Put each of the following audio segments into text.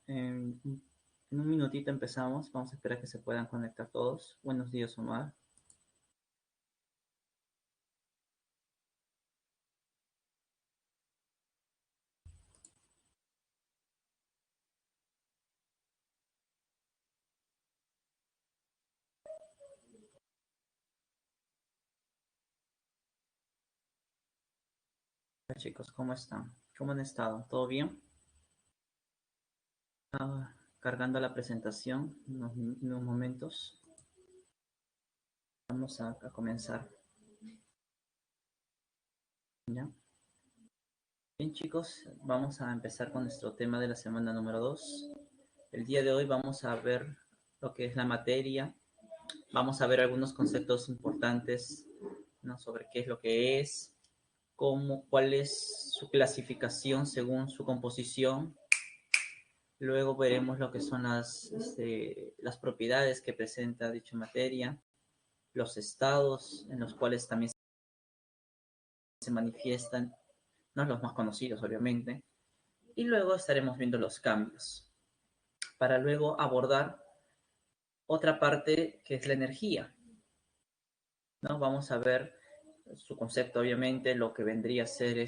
En un minutito empezamos. Vamos a esperar que se puedan conectar todos. Buenos días, Omar. Hola, chicos, ¿cómo están? ¿Cómo han estado? ¿Todo bien? Cargando la presentación en unos momentos. Vamos a comenzar. ¿Ya? Bien, chicos, vamos a empezar con nuestro tema de la semana número 2. El día de hoy vamos a ver lo que es la materia. Vamos a ver algunos conceptos importantes, ¿no? Sobre qué es lo que es, cuál es su clasificación según su composición. Luego veremos lo que son las propiedades que presenta dicha materia, los estados en los cuales también se manifiestan, no los más conocidos obviamente, y luego estaremos viendo los cambios, para luego abordar otra parte que es la energía, ¿no? Vamos a ver su concepto obviamente, lo que vendría a ser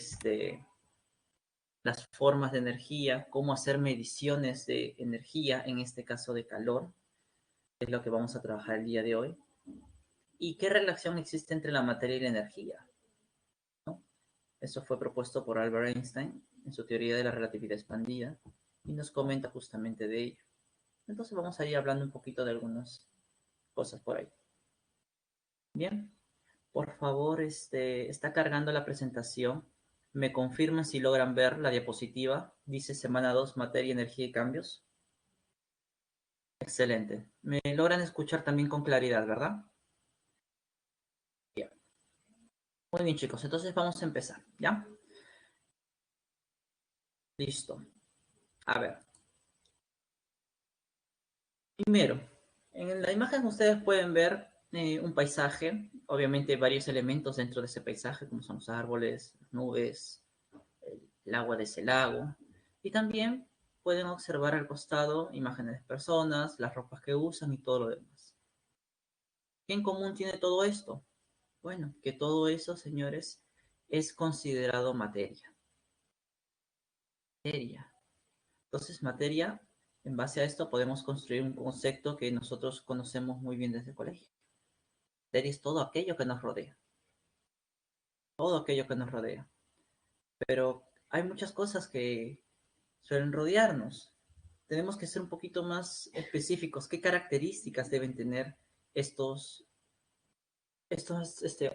las formas de energía, cómo hacer mediciones de energía, en este caso de calor, que es lo que vamos a trabajar el día de hoy. ¿Y qué relación existe entre la materia y la energía? ¿No? Eso fue propuesto por Albert Einstein en su teoría de la relatividad expandida y nos comenta justamente de ello. Entonces vamos a ir hablando un poquito de algunas cosas por ahí. Bien, por favor, está cargando la presentación. Me confirman si logran ver la diapositiva. Dice semana 2, materia, energía y cambios. Excelente. Me logran escuchar también con claridad, ¿verdad? Bien. Muy bien, chicos. Entonces vamos a empezar, ¿ya? Listo. A ver. Primero, en la imagen ustedes pueden ver un paisaje, obviamente varios elementos dentro de ese paisaje, como son los árboles, las nubes, el agua de ese lago, y también pueden observar al costado imágenes de personas, las ropas que usan y todo lo demás. ¿Qué en común tiene todo esto? Bueno, que todo eso, señores, es considerado materia. Materia. Entonces, materia, en base a esto podemos construir un concepto que nosotros conocemos muy bien desde el colegio. Materia es todo aquello que nos rodea. Todo aquello que nos rodea. Pero hay muchas cosas que suelen rodearnos. Tenemos que ser un poquito más específicos. ¿Qué características deben tener estos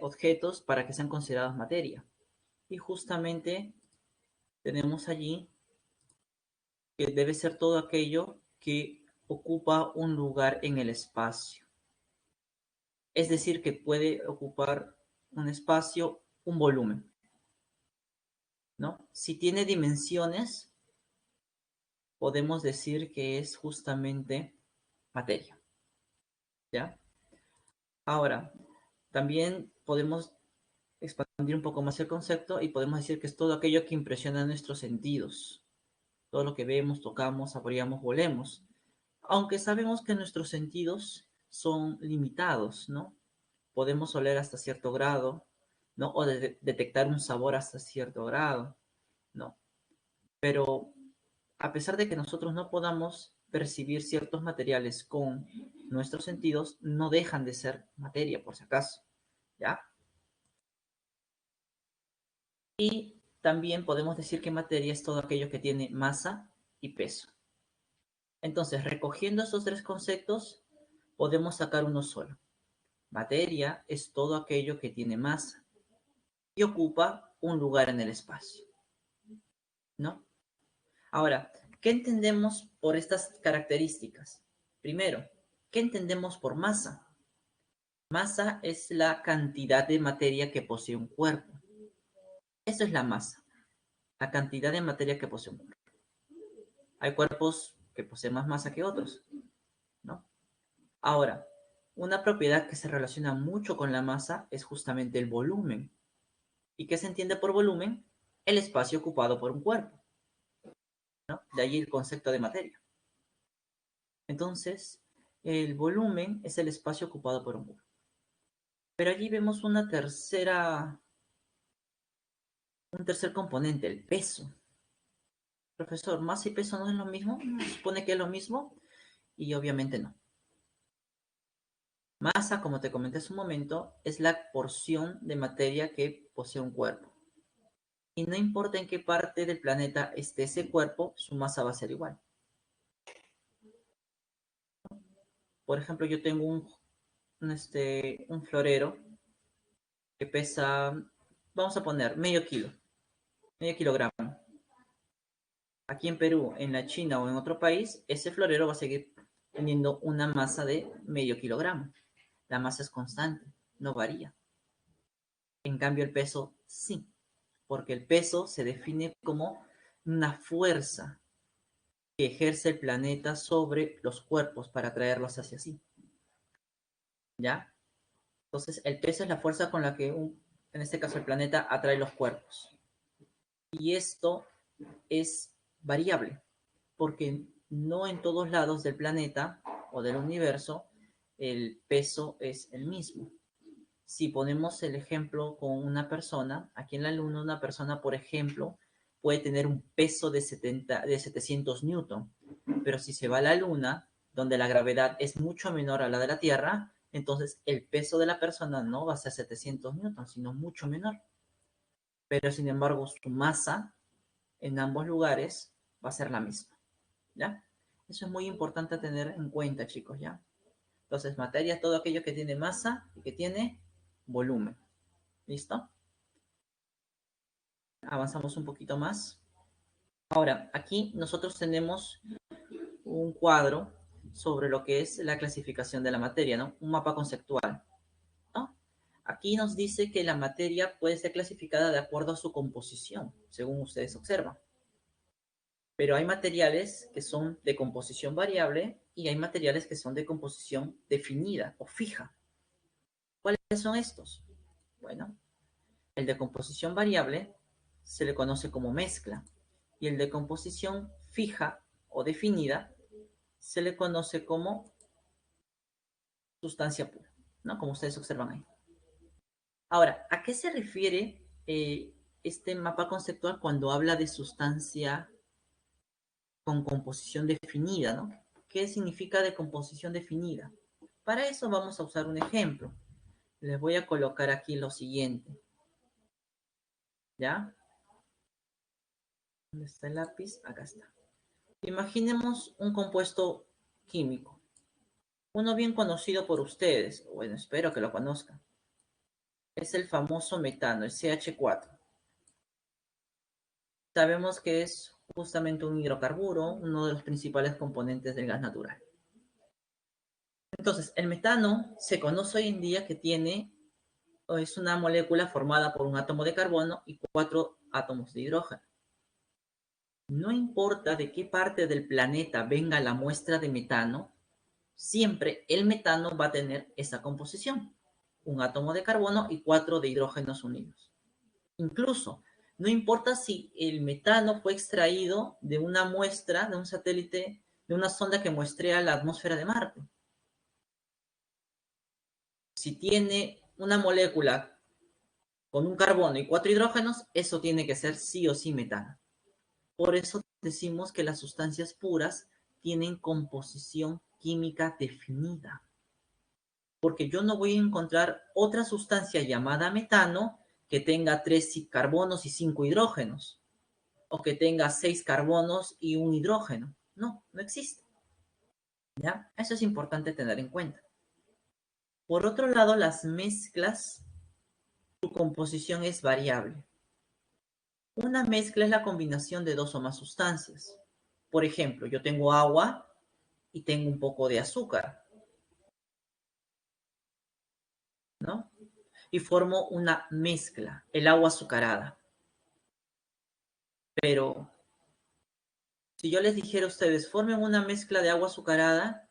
objetos para que sean considerados materia? Y justamente tenemos allí que debe ser todo aquello que ocupa un lugar en el espacio. Es decir, que puede ocupar un espacio, un volumen, ¿no? Si tiene dimensiones, podemos decir que es justamente materia, ¿ya? Ahora, también podemos expandir un poco más el concepto y podemos decir que es todo aquello que impresiona nuestros sentidos, todo lo que vemos, tocamos, saboreamos, olemos, aunque sabemos que nuestros sentidos son limitados, ¿no? Podemos oler hasta cierto grado, ¿no? O detectar un sabor hasta cierto grado, ¿no? Pero a pesar de que nosotros no podamos percibir ciertos materiales con nuestros sentidos, no dejan de ser materia, por si acaso, ¿ya? Y también podemos decir que materia es todo aquello que tiene masa y peso. Entonces, recogiendo esos tres conceptos, podemos sacar uno solo. Materia es todo aquello que tiene masa y ocupa un lugar en el espacio, ¿no? Ahora, ¿qué entendemos por estas características? Primero, ¿qué entendemos por masa? Masa es la cantidad de materia que posee un cuerpo. Eso es la masa, la cantidad de materia que posee un cuerpo. Hay cuerpos que poseen más masa que otros, ¿no? Ahora, una propiedad que se relaciona mucho con la masa es justamente el volumen. ¿Y qué se entiende por volumen? El espacio ocupado por un cuerpo, ¿no? De ahí el concepto de materia. Entonces, el volumen es el espacio ocupado por un muro. Pero allí vemos un tercer componente, el peso. Profesor, ¿masa y peso no es lo mismo? ¿Se supone que es lo mismo? Y obviamente no. Masa, como te comenté hace un momento, es la porción de materia que posee un cuerpo. Y no importa en qué parte del planeta esté ese cuerpo, su masa va a ser igual. Por ejemplo, yo tengo un florero que pesa, vamos a poner, medio kilogramo. Aquí en Perú, en la China o en otro país, ese florero va a seguir teniendo una masa de medio kilogramo. La masa es constante, no varía. En cambio, el peso sí, porque el peso se define como una fuerza que ejerce el planeta sobre los cuerpos para traerlos hacia sí. ¿Ya? Entonces, el peso es la fuerza con la que, en este caso, el planeta atrae los cuerpos. Y esto es variable, porque no en todos lados del planeta o del universo el peso es el mismo. Si ponemos el ejemplo con una persona, aquí en la Luna una persona, por ejemplo, puede tener un peso de 700 newton, pero si se va a la Luna, donde la gravedad es mucho menor a la de la Tierra, entonces el peso de la persona no va a ser 700 newton, sino mucho menor. Pero sin embargo, su masa en ambos lugares va a ser la misma, ¿ya? Eso es muy importante tener en cuenta, chicos, ¿ya? Entonces, materia es todo aquello que tiene masa y que tiene volumen. ¿Listo? Avanzamos un poquito más. Ahora, aquí nosotros tenemos un cuadro sobre lo que es la clasificación de la materia, ¿no? Un mapa conceptual, ¿no? Aquí nos dice que la materia puede ser clasificada de acuerdo a su composición, según ustedes observan. Pero hay materiales que son de composición variable y hay materiales que son de composición definida o fija. ¿Cuáles son estos? Bueno, el de composición variable se le conoce como mezcla y el de composición fija o definida se le conoce como sustancia pura, ¿no? Como ustedes observan ahí. Ahora, ¿a qué se refiere este mapa conceptual cuando habla de sustancia con composición definida, ¿no? ¿Qué significa de composición definida? Para eso vamos a usar un ejemplo. Les voy a colocar aquí lo siguiente. ¿Ya? ¿Dónde está el lápiz? Acá está. Imaginemos un compuesto químico. Uno bien conocido por ustedes. Bueno, espero que lo conozcan. Es el famoso metano, el CH4. Sabemos que es justamente un hidrocarburo, uno de los principales componentes del gas natural. Entonces, el metano se conoce hoy en día que es una molécula formada por un átomo de carbono y 4 átomos de hidrógeno. No importa de qué parte del planeta venga la muestra de metano, siempre el metano va a tener esa composición. Un átomo de carbono y 4 de hidrógenos unidos. Incluso, no importa si el metano fue extraído de una muestra, de un satélite, de una sonda que muestrea la atmósfera de Marte. Si tiene una molécula con un carbono y 4 hidrógenos, eso tiene que ser sí o sí metano. Por eso decimos que las sustancias puras tienen composición química definida. Porque yo no voy a encontrar otra sustancia llamada metano que tenga 3 carbonos y 5 hidrógenos, o que tenga 6 carbonos y un hidrógeno. No, no existe. ¿Ya? Eso es importante tener en cuenta. Por otro lado, las mezclas, su composición es variable. Una mezcla es la combinación de dos o más sustancias. Por ejemplo, yo tengo agua y tengo un poco de azúcar, ¿no? Y formo una mezcla, el agua azucarada. Pero si yo les dijera a ustedes, formen una mezcla de agua azucarada,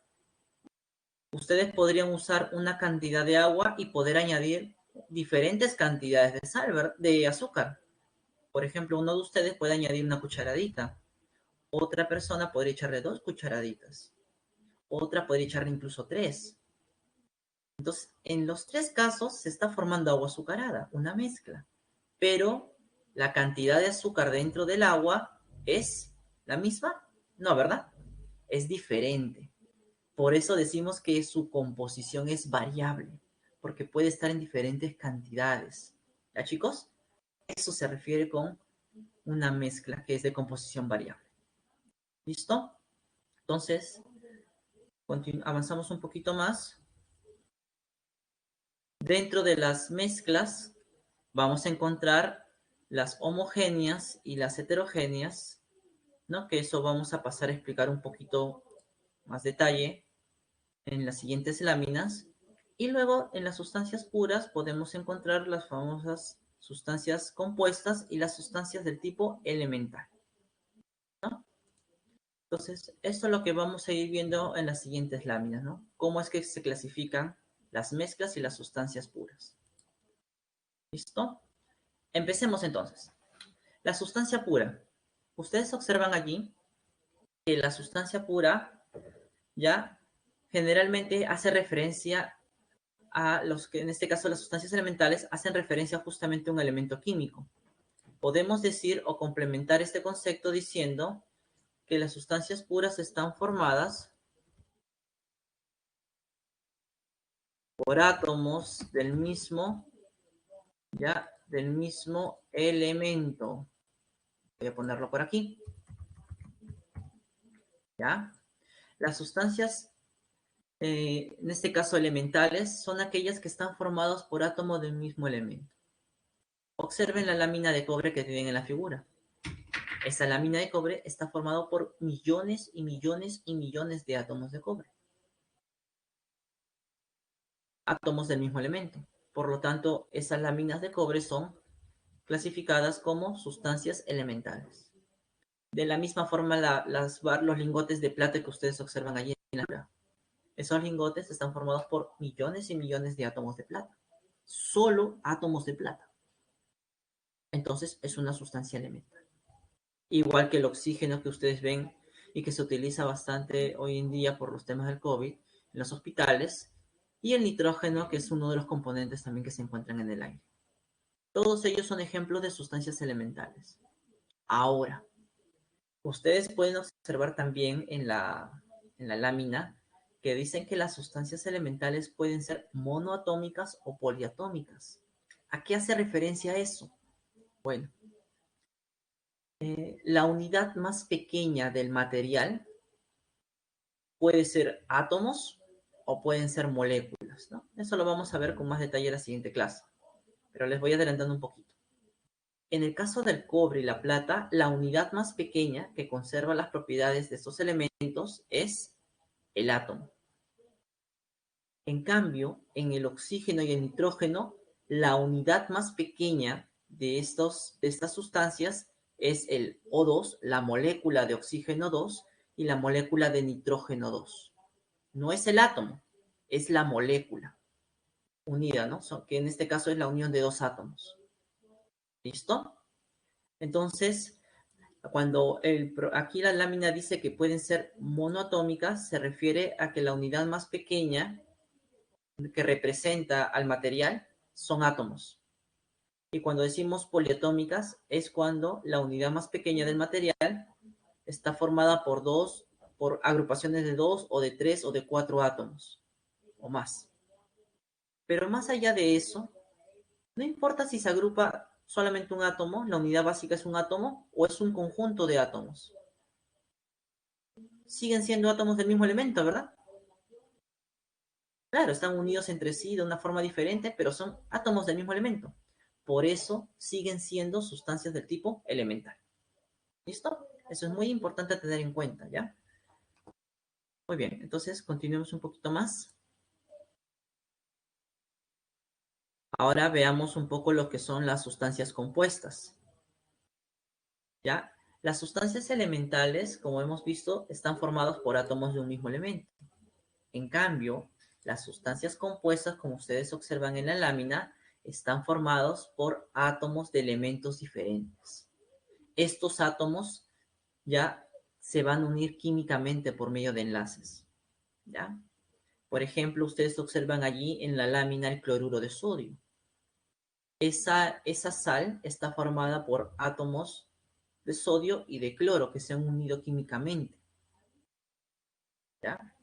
ustedes podrían usar una cantidad de agua y poder añadir diferentes cantidades de sal, de azúcar. Por ejemplo, uno de ustedes puede añadir una cucharadita. Otra persona podría echarle 2 cucharaditas. otra podría echarle incluso 3. Entonces, en los 3 casos se está formando agua azucarada, una mezcla. Pero la cantidad de azúcar dentro del agua es la misma. No, ¿verdad? Es diferente. Por eso decimos que su composición es variable, porque puede estar en diferentes cantidades. ¿Ya, chicos? Eso se refiere con una mezcla que es de composición variable. ¿Listo? Entonces, avanzamos un poquito más. Dentro de las mezclas vamos a encontrar las homogéneas y las heterogéneas, ¿no? Que eso vamos a pasar a explicar un poquito más detalle en las siguientes láminas. Y luego en las sustancias puras podemos encontrar las famosas sustancias compuestas y las sustancias del tipo elemental, ¿no? Entonces, esto es lo que vamos a ir viendo en las siguientes láminas, ¿no? Cómo es que se clasifican las mezclas y las sustancias puras. ¿Listo? Empecemos entonces. La sustancia pura. Ustedes observan allí que la sustancia pura ya generalmente hace referencia a los que en este caso las sustancias elementales hacen referencia justamente a un elemento químico. Podemos decir o complementar este concepto diciendo que las sustancias puras están formadas por átomos del mismo elemento. Voy a ponerlo por aquí. ¿Ya? Las sustancias, en este caso elementales, son aquellas que están formadas por átomos del mismo elemento. Observen la lámina de cobre que tienen en la figura. Esta lámina de cobre está formada por millones y millones y millones de átomos de cobre. Átomos del mismo elemento. Por lo tanto, esas láminas de cobre son clasificadas como sustancias elementales. De la misma forma, los lingotes de plata que ustedes observan allí en la figura. Esos lingotes están formados por millones y millones de átomos de plata. Solo átomos de plata. Entonces, es una sustancia elemental. Igual que el oxígeno que ustedes ven y que se utiliza bastante hoy en día por los temas del COVID en los hospitales, y el nitrógeno, que es uno de los componentes también que se encuentran en el aire. Todos ellos son ejemplos de sustancias elementales. Ahora, ustedes pueden observar también en la lámina que dicen que las sustancias elementales pueden ser monoatómicas o poliatómicas. ¿A qué hace referencia eso? Bueno, la unidad más pequeña del material puede ser átomos o pueden ser moléculas, ¿no? Eso lo vamos a ver con más detalle en la siguiente clase, pero les voy adelantando un poquito. En el caso del cobre y la plata, la unidad más pequeña que conserva las propiedades de estos elementos es el átomo. En cambio, en el oxígeno y el nitrógeno, la unidad más pequeña de estas sustancias es el O2, la molécula de oxígeno 2 y la molécula de nitrógeno 2. No es el átomo, es la molécula unida, ¿no? Que en este caso es la unión de dos átomos. ¿Listo? Entonces, cuando aquí la lámina dice que pueden ser monoatómicas, se refiere a que la unidad más pequeña que representa al material son átomos. Y cuando decimos poliatómicas es cuando la unidad más pequeña del material está formada por agrupaciones de 2 o de 3 o de 4 átomos o más. Pero más allá de eso, no importa si se agrupa solamente un átomo, la unidad básica es un átomo o es un conjunto de átomos. Siguen siendo átomos del mismo elemento, ¿verdad? Claro, están unidos entre sí de una forma diferente, pero son átomos del mismo elemento. Por eso siguen siendo sustancias del tipo elemental. ¿Listo? Eso es muy importante tener en cuenta, ¿ya? Muy bien, entonces continuemos un poquito más. Ahora veamos un poco lo que son las sustancias compuestas. ¿Ya? Las sustancias elementales, como hemos visto, están formadas por átomos de un mismo elemento. En cambio, las sustancias compuestas, como ustedes observan en la lámina, están formados por átomos de elementos diferentes. Estos átomos ya se van a unir químicamente por medio de enlaces. ¿ya? Por ejemplo, ustedes observan allí en la lámina el cloruro de sodio. Esa sal está formada por átomos de sodio y de cloro que se han unido químicamente, ¿ya?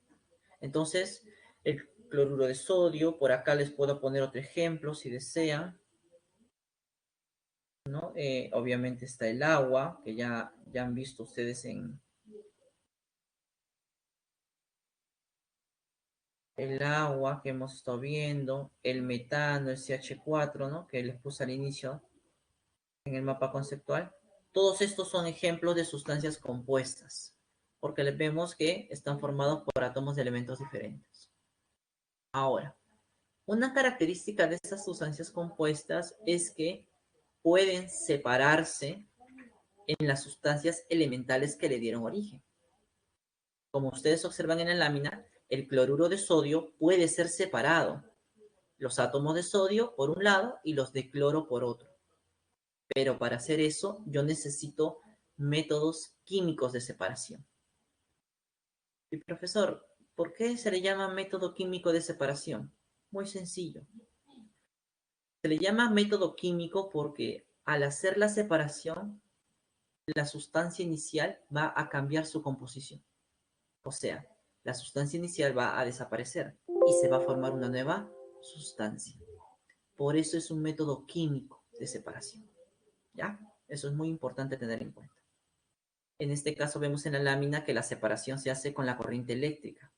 Entonces, el cloruro de sodio, por acá les puedo poner otro ejemplo si desean, ¿no? Obviamente está el agua, que ya han visto ustedes en el agua que hemos estado viendo, el metano, el CH4, ¿no? Que les puse al inicio en el mapa conceptual. Todos estos son ejemplos de sustancias compuestas, porque les vemos que están formados por átomos de elementos diferentes. Ahora, una característica de estas sustancias compuestas es que pueden separarse en las sustancias elementales que le dieron origen. Como ustedes observan en la lámina, el cloruro de sodio puede ser separado. Los átomos de sodio por un lado y los de cloro por otro. Pero para hacer eso yo necesito métodos químicos de separación. Y profesor, ¿por qué se le llama método químico de separación? Muy sencillo. Se le llama método químico porque al hacer la separación, la sustancia inicial va a cambiar su composición. O sea, la sustancia inicial va a desaparecer y se va a formar una nueva sustancia. Por eso es un método químico de separación. ¿Ya? Eso es muy importante tener en cuenta. En este caso vemos en la lámina que la separación se hace con la corriente eléctrica.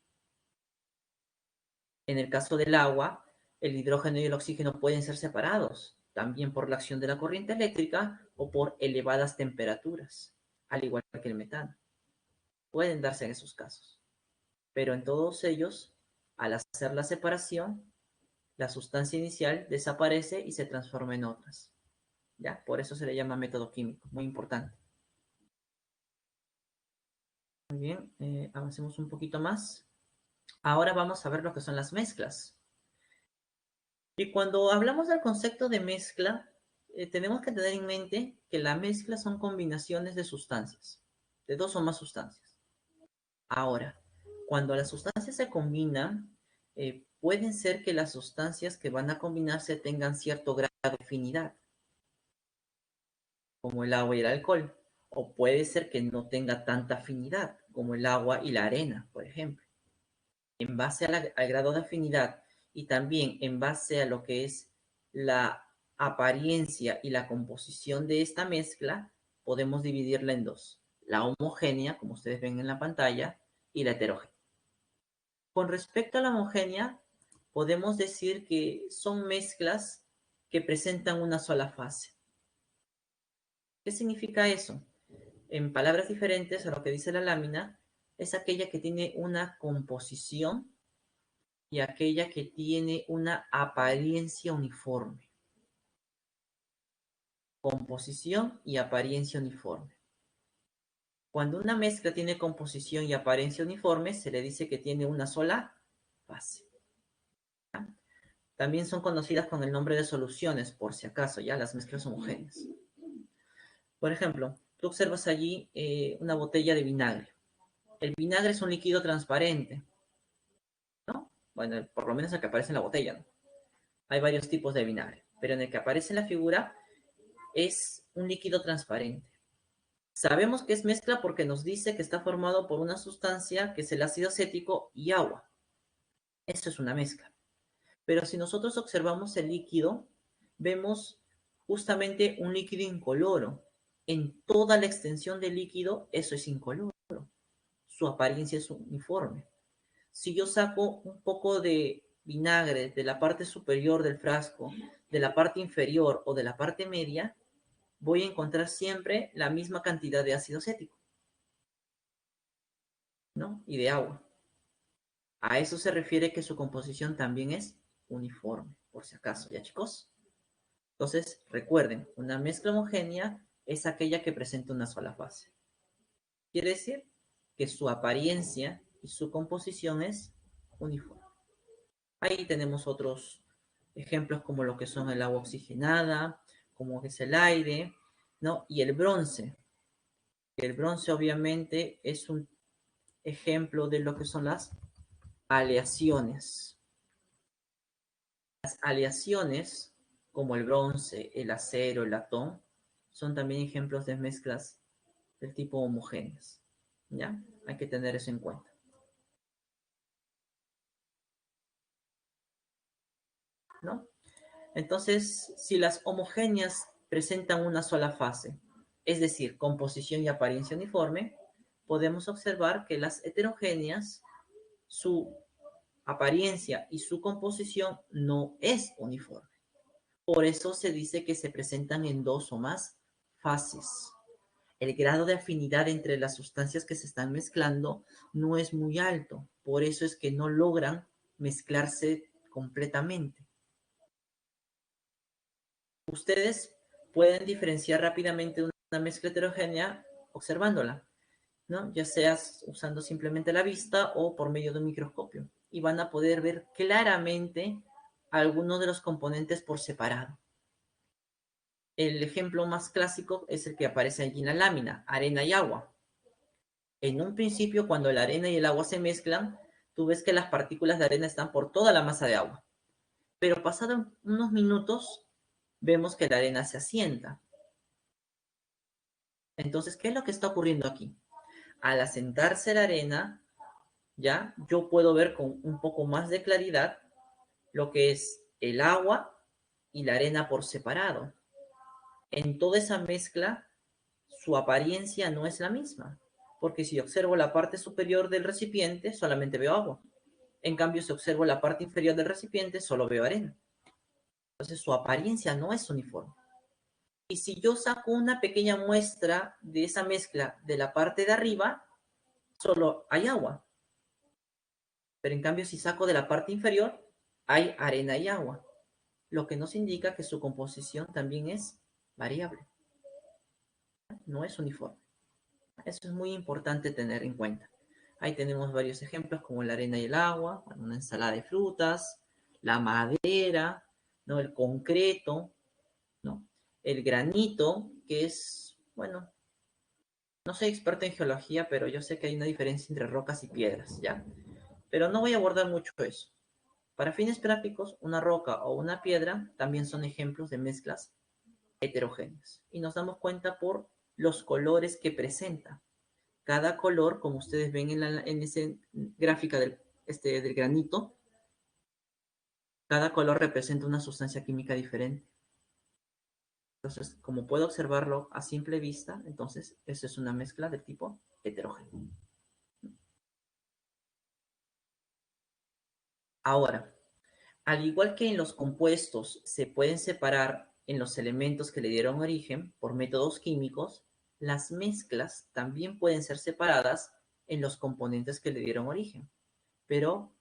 En el caso del agua, el hidrógeno y el oxígeno pueden ser separados, también por la acción de la corriente eléctrica o por elevadas temperaturas, al igual que el metano. Pueden darse en esos casos. Pero en todos ellos, al hacer la separación, la sustancia inicial desaparece y se transforma en otras. ¿Ya? Por eso se le llama método químico, muy importante. Muy bien, avancemos un poquito más. Ahora vamos a ver lo que son las mezclas. Y cuando hablamos del concepto de mezcla, tenemos que tener en mente que la mezcla son combinaciones de sustancias, de dos o más sustancias. Ahora, cuando las sustancias se combinan, pueden ser que las sustancias que van a combinarse tengan cierto grado de afinidad, como el agua y el alcohol, o puede ser que no tenga tanta afinidad, como el agua y la arena, por ejemplo. En base al grado de afinidad y también en base a lo que es la apariencia y la composición de esta mezcla, podemos dividirla en dos: la homogénea, como ustedes ven en la pantalla, y la heterogénea. Con respecto a la homogénea, podemos decir que son mezclas que presentan una sola fase. ¿Qué significa eso? En palabras diferentes a lo que dice la lámina, es aquella que tiene una composición y aquella que tiene una apariencia uniforme. Composición y apariencia uniforme. Cuando una mezcla tiene composición y apariencia uniforme, se le dice que tiene una sola fase. ¿Ya? También son conocidas con el nombre de soluciones, por si acaso, ya las mezclas homogéneas. Por ejemplo, tú observas allí una botella de vinagre. El vinagre es un líquido transparente, ¿no? Bueno, por lo menos el que aparece en la botella, ¿no? Hay varios tipos de vinagre, pero en el que aparece en la figura es un líquido transparente. Sabemos que es mezcla porque nos dice que está formado por una sustancia que es el ácido acético y agua. Eso es una mezcla. Pero si nosotros observamos el líquido, vemos justamente un líquido incoloro. En toda la extensión del líquido, eso es incoloro. Su apariencia es uniforme. Si yo saco un poco de vinagre de la parte superior del frasco, de la parte inferior o de la parte media, voy a encontrar siempre la misma cantidad de ácido acético, ¿no? Y de agua. A eso se refiere que su composición también es uniforme, por si acaso, ¿ya chicos? Entonces, recuerden, una mezcla homogénea es aquella que presenta una sola fase. Quiere decir que su apariencia y su composición es uniforme. Ahí tenemos otros ejemplos como lo que son el agua oxigenada, como es el aire, ¿no? Y el bronce. El bronce obviamente es un ejemplo de lo que son las aleaciones. Las aleaciones, como el bronce, el acero, el latón, son también ejemplos de mezclas del tipo homogéneas. ¿Ya? Hay que tener eso en cuenta. ¿No? Entonces, si las homogéneas presentan una sola fase, es decir, composición y apariencia uniforme, podemos observar que las heterogéneas, su apariencia y su composición no es uniforme. Por eso se dice que se presentan en dos o más fases. El grado de afinidad entre las sustancias que se están mezclando no es muy alto, por eso es que no logran mezclarse completamente. Ustedes pueden diferenciar rápidamente una mezcla heterogénea observándola, ¿no? Ya sea usando simplemente la vista o por medio de un microscopio. Y van a poder ver claramente algunos de los componentes por separado. El ejemplo más clásico es el que aparece allí en la lámina, arena y agua. En un principio, cuando la arena y el agua se mezclan, tú ves que las partículas de arena están por toda la masa de agua. Pero pasados unos minutos, vemos que la arena se asienta. Entonces, ¿qué es lo que está ocurriendo aquí? Al asentarse la arena, ya yo puedo ver con un poco más de claridad lo que es el agua y la arena por separado. En toda esa mezcla, su apariencia no es la misma, porque si observo la parte superior del recipiente, solamente veo agua. En cambio, si observo la parte inferior del recipiente, solo veo arena. Entonces, su apariencia no es uniforme. Y si yo saco una pequeña muestra de esa mezcla de la parte de arriba, solo hay agua. Pero en cambio, si saco de la parte inferior, hay arena y agua, lo que nos indica que su composición también es variable, no es uniforme. Eso es muy importante tener en cuenta. Ahí tenemos varios ejemplos como la arena y el agua, una ensalada de frutas, la madera, ¿no? El concreto, ¿no? El granito, que es, bueno, no soy experto en geología, pero yo sé que hay una diferencia entre rocas y piedras, ¿ya? Pero no voy a abordar mucho eso. Para fines prácticos, una roca o una piedra también son ejemplos de mezclas heterogéneas. Y nos damos cuenta por los colores que presenta. Cada color, como ustedes ven en esa gráfica del granito, cada color representa una sustancia química diferente. Entonces, como puedo observarlo a simple vista, entonces eso es una mezcla de tipo heterogéneo. Ahora, al igual que en los compuestos se pueden separar en los elementos que le dieron origen por métodos químicos, las mezclas también pueden ser separadas en los componentes que le dieron origen. Pero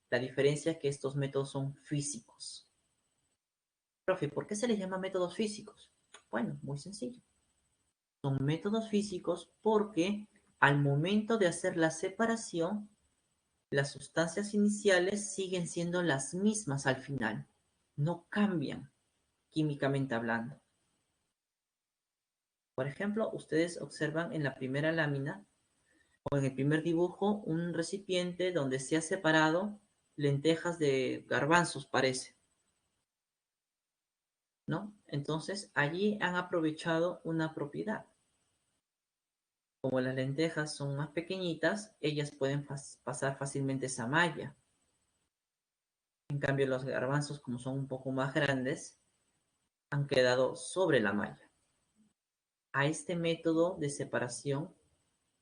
la diferencia es que estos métodos son físicos. Profe, ¿por qué se les llama métodos físicos? Bueno, muy sencillo. Son métodos físicos porque al momento de hacer la separación, las sustancias iniciales siguen siendo las mismas al final. No cambian químicamente hablando. Por ejemplo, ustedes observan en la primera lámina o en el primer dibujo un recipiente donde se ha separado lentejas de garbanzos, parece, ¿no? Entonces, allí han aprovechado una propiedad. Como las lentejas son más pequeñitas, ellas pueden pasar fácilmente esa malla. En cambio, los garbanzos, como son un poco más grandes, han quedado sobre la malla. A este método de separación,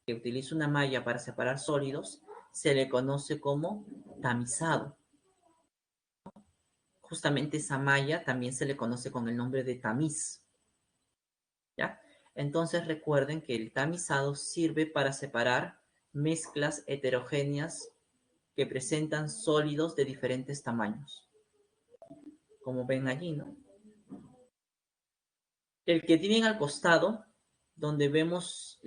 que utiliza una malla para separar sólidos, se le conoce como tamizado. Justamente esa malla también se le conoce con el nombre de tamiz. ¿Ya? Entonces recuerden que el tamizado sirve para separar mezclas heterogéneas que presentan sólidos de diferentes tamaños. Como ven allí, ¿no? El que tienen al costado, donde vemos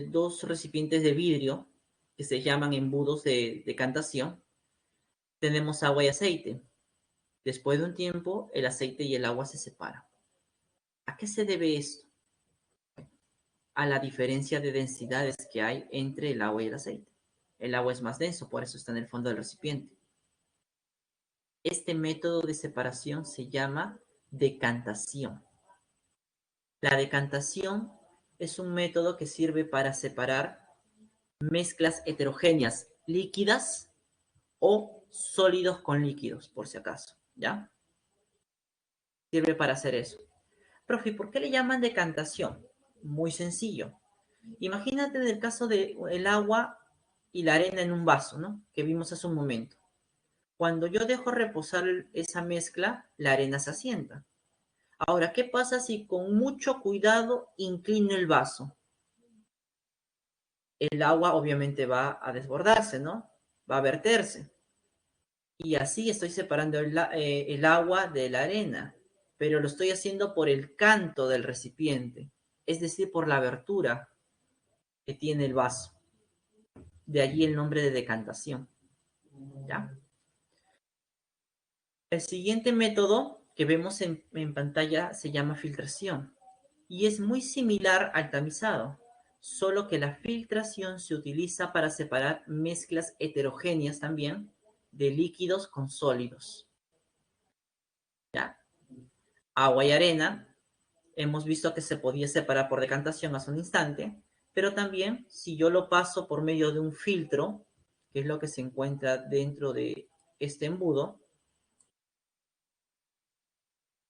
dos recipientes de vidrio que se llaman embudos de decantación, tenemos agua y aceite. Después de un tiempo, el aceite y el agua se separan. ¿A qué se debe esto? A la diferencia de densidades que hay entre el agua y el aceite. El agua es más denso, por eso está en el fondo del recipiente. Este método de separación se llama decantación. La decantación es un método que sirve para separar mezclas heterogéneas líquidas o sólidos con líquidos, por si acaso, ¿ya? Sirve para hacer eso. Profe, ¿por qué le llaman decantación? Muy sencillo. Imagínate en el caso de el agua y la arena en un vaso, ¿no? Que vimos hace un momento. Cuando yo dejo reposar esa mezcla, la arena se asienta. Ahora, ¿qué pasa si con mucho cuidado inclino el vaso? El agua obviamente va a desbordarse, ¿no? Va a verterse. Y así estoy separando el agua de la arena, pero lo estoy haciendo por el canto del recipiente, es decir, por la abertura que tiene el vaso. De allí el nombre de decantación, ¿ya? El siguiente método que vemos en pantalla se llama filtración y es muy similar al tamizado, solo que la filtración se utiliza para separar mezclas heterogéneas también de líquidos con sólidos, ¿ya? Agua y arena, hemos visto que se podía separar por decantación hace un instante, pero también si yo lo paso por medio de un filtro, que es lo que se encuentra dentro de este embudo,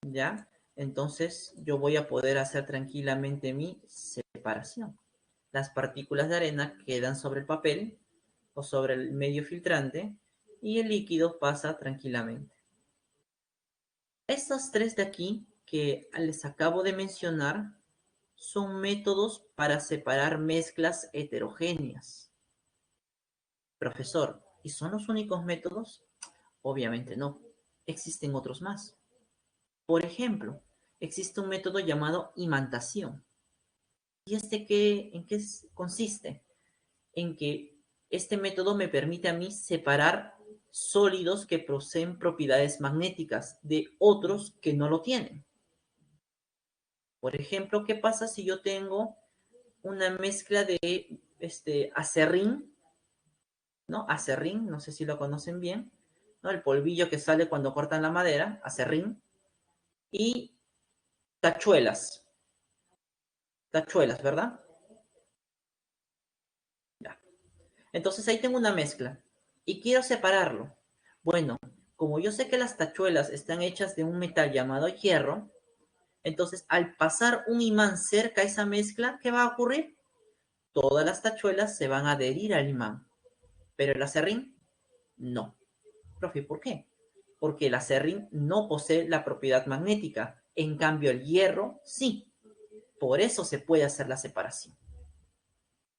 ¿ya? Entonces yo voy a poder hacer tranquilamente mi separación. Las partículas de arena quedan sobre el papel o sobre el medio filtrante y el líquido pasa tranquilamente. Estos tres de aquí que les acabo de mencionar son métodos para separar mezclas heterogéneas. Profesor, ¿y son los únicos métodos? Obviamente no. Existen otros más. Por ejemplo, existe un método llamado imantación. ¿Y en qué consiste? En que este método me permite a mí separar sólidos que poseen propiedades magnéticas de otros que no lo tienen. Por ejemplo, ¿qué pasa si yo tengo una mezcla de acerrín, ¿no? Acerrín, no sé si lo conocen bien, ¿no? El polvillo que sale cuando cortan la madera, acerrín, y tachuelas, tachuelas, ¿verdad? Ya. Entonces ahí tengo una mezcla y quiero separarlo. Bueno, como yo sé que las tachuelas están hechas de un metal llamado hierro, entonces al pasar un imán cerca a esa mezcla, ¿qué va a ocurrir? Todas las tachuelas se van a adherir al imán, pero el acerrín no. Profe, ¿por qué? Porque el acerrín no posee la propiedad magnética, en cambio el hierro sí. Por eso se puede hacer la separación,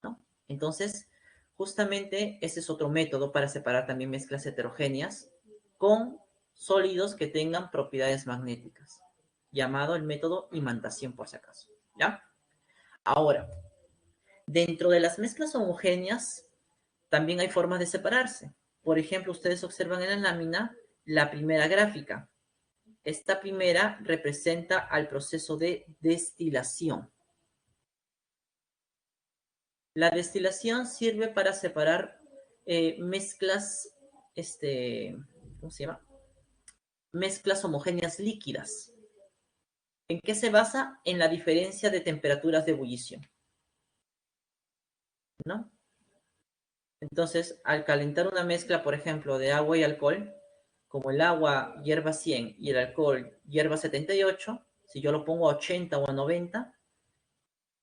¿no? Entonces, justamente ese es otro método para separar también mezclas heterogéneas con sólidos que tengan propiedades magnéticas, llamado el método imantación por si acaso, ¿ya? Ahora, dentro de las mezclas homogéneas también hay formas de separarse. Por ejemplo, ustedes observan en la lámina la primera gráfica. Esta primera representa al proceso de destilación. La destilación sirve para separar mezclas, ¿cómo se llama? Mezclas homogéneas líquidas. ¿En qué se basa? En la diferencia de temperaturas de ebullición, ¿no? Entonces, al calentar una mezcla, por ejemplo, de agua y alcohol, como el agua hierva 100 y el alcohol hierva 78, si yo lo pongo a 80 o a 90,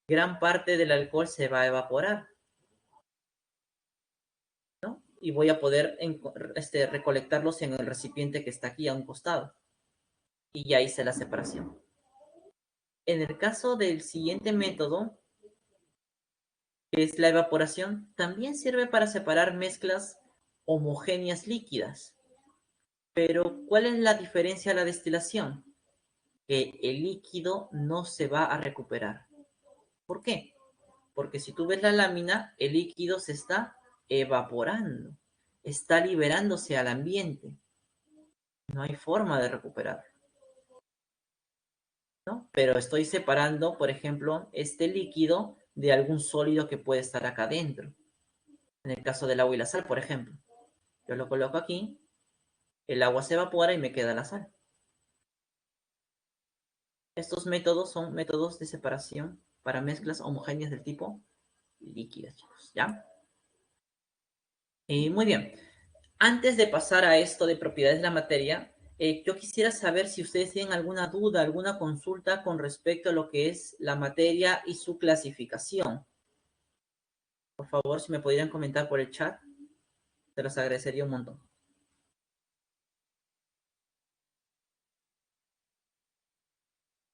gran parte del alcohol se va a evaporar, ¿no? Y voy a poder recolectarlos en el recipiente que está aquí a un costado. Y ya hice la separación. En el caso del siguiente método, que es la evaporación, también sirve para separar mezclas homogéneas líquidas. Pero, ¿cuál es la diferencia a la destilación? Que el líquido no se va a recuperar. ¿Por qué? Porque si tú ves la lámina, el líquido se está evaporando, está liberándose al ambiente. No hay forma de recuperar, ¿no? Pero estoy separando, por ejemplo, este líquido de algún sólido que puede estar acá adentro. En el caso del agua y la sal, por ejemplo. Yo lo coloco aquí, el agua se evapora y me queda la sal. Estos métodos son métodos de separación para mezclas homogéneas del tipo líquidas, chicos, ¿ya? Muy bien. Antes de pasar a esto de propiedades de la materia, yo quisiera saber si ustedes tienen alguna duda, alguna consulta con respecto a lo que es la materia y su clasificación. Por favor, si me pudieran comentar por el chat, te los agradecería un montón.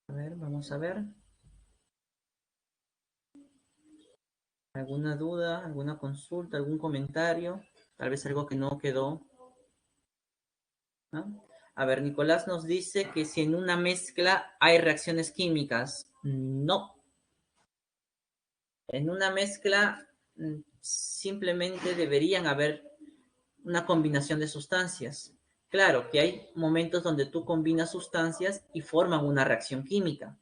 A ver, vamos a ver. ¿Alguna duda, alguna consulta, algún comentario? Tal vez algo que no quedó, ¿no? A ver, Nicolás nos dice que si en una mezcla hay reacciones químicas. No. En una mezcla simplemente deberían haber una combinación de sustancias. Claro que hay momentos donde tú combinas sustancias y forman una reacción química,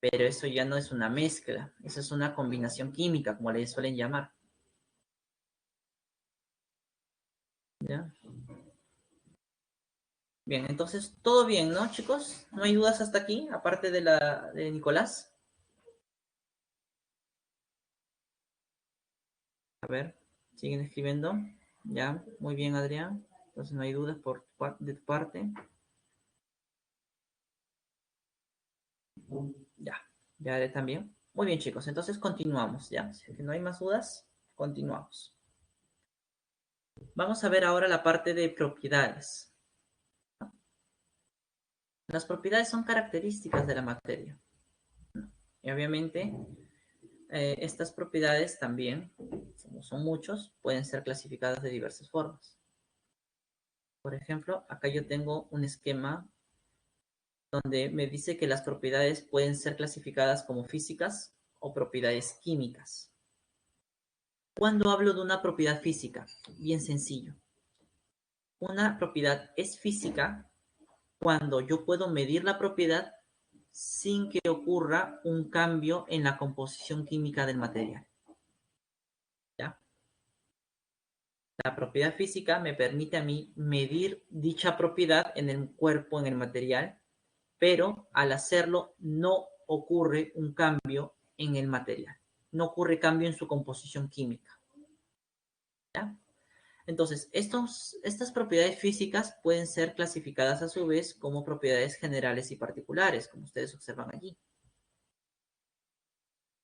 pero eso ya no es una mezcla, eso es una combinación química, como le suelen llamar. ¿Ya? Bien, entonces, todo bien, ¿no, chicos? ¿No hay dudas hasta aquí, aparte de la de Nicolás? A ver, siguen escribiendo. Ya, muy bien, Adrián. Entonces, no hay dudas de tu parte. Ya, ya haré también. Muy bien, chicos, entonces continuamos, ¿ya? Si no hay más dudas, continuamos. Vamos a ver ahora la parte de propiedades. Las propiedades son características de la materia. Y obviamente, estas propiedades también, como son muchos, pueden ser clasificadas de diversas formas. Por ejemplo, acá yo tengo un esquema donde me dice que las propiedades pueden ser clasificadas como físicas o propiedades químicas. Cuando hablo de una propiedad física, bien sencillo. Una propiedad es física cuando yo puedo medir la propiedad sin que ocurra un cambio en la composición química del material. ¿Ya? La propiedad física me permite a mí medir dicha propiedad en el cuerpo, en el material, pero al hacerlo no ocurre un cambio en el material. No ocurre cambio en su composición química. ¿Ya? Entonces, estas propiedades físicas pueden ser clasificadas a su vez como propiedades generales y particulares, como ustedes observan allí.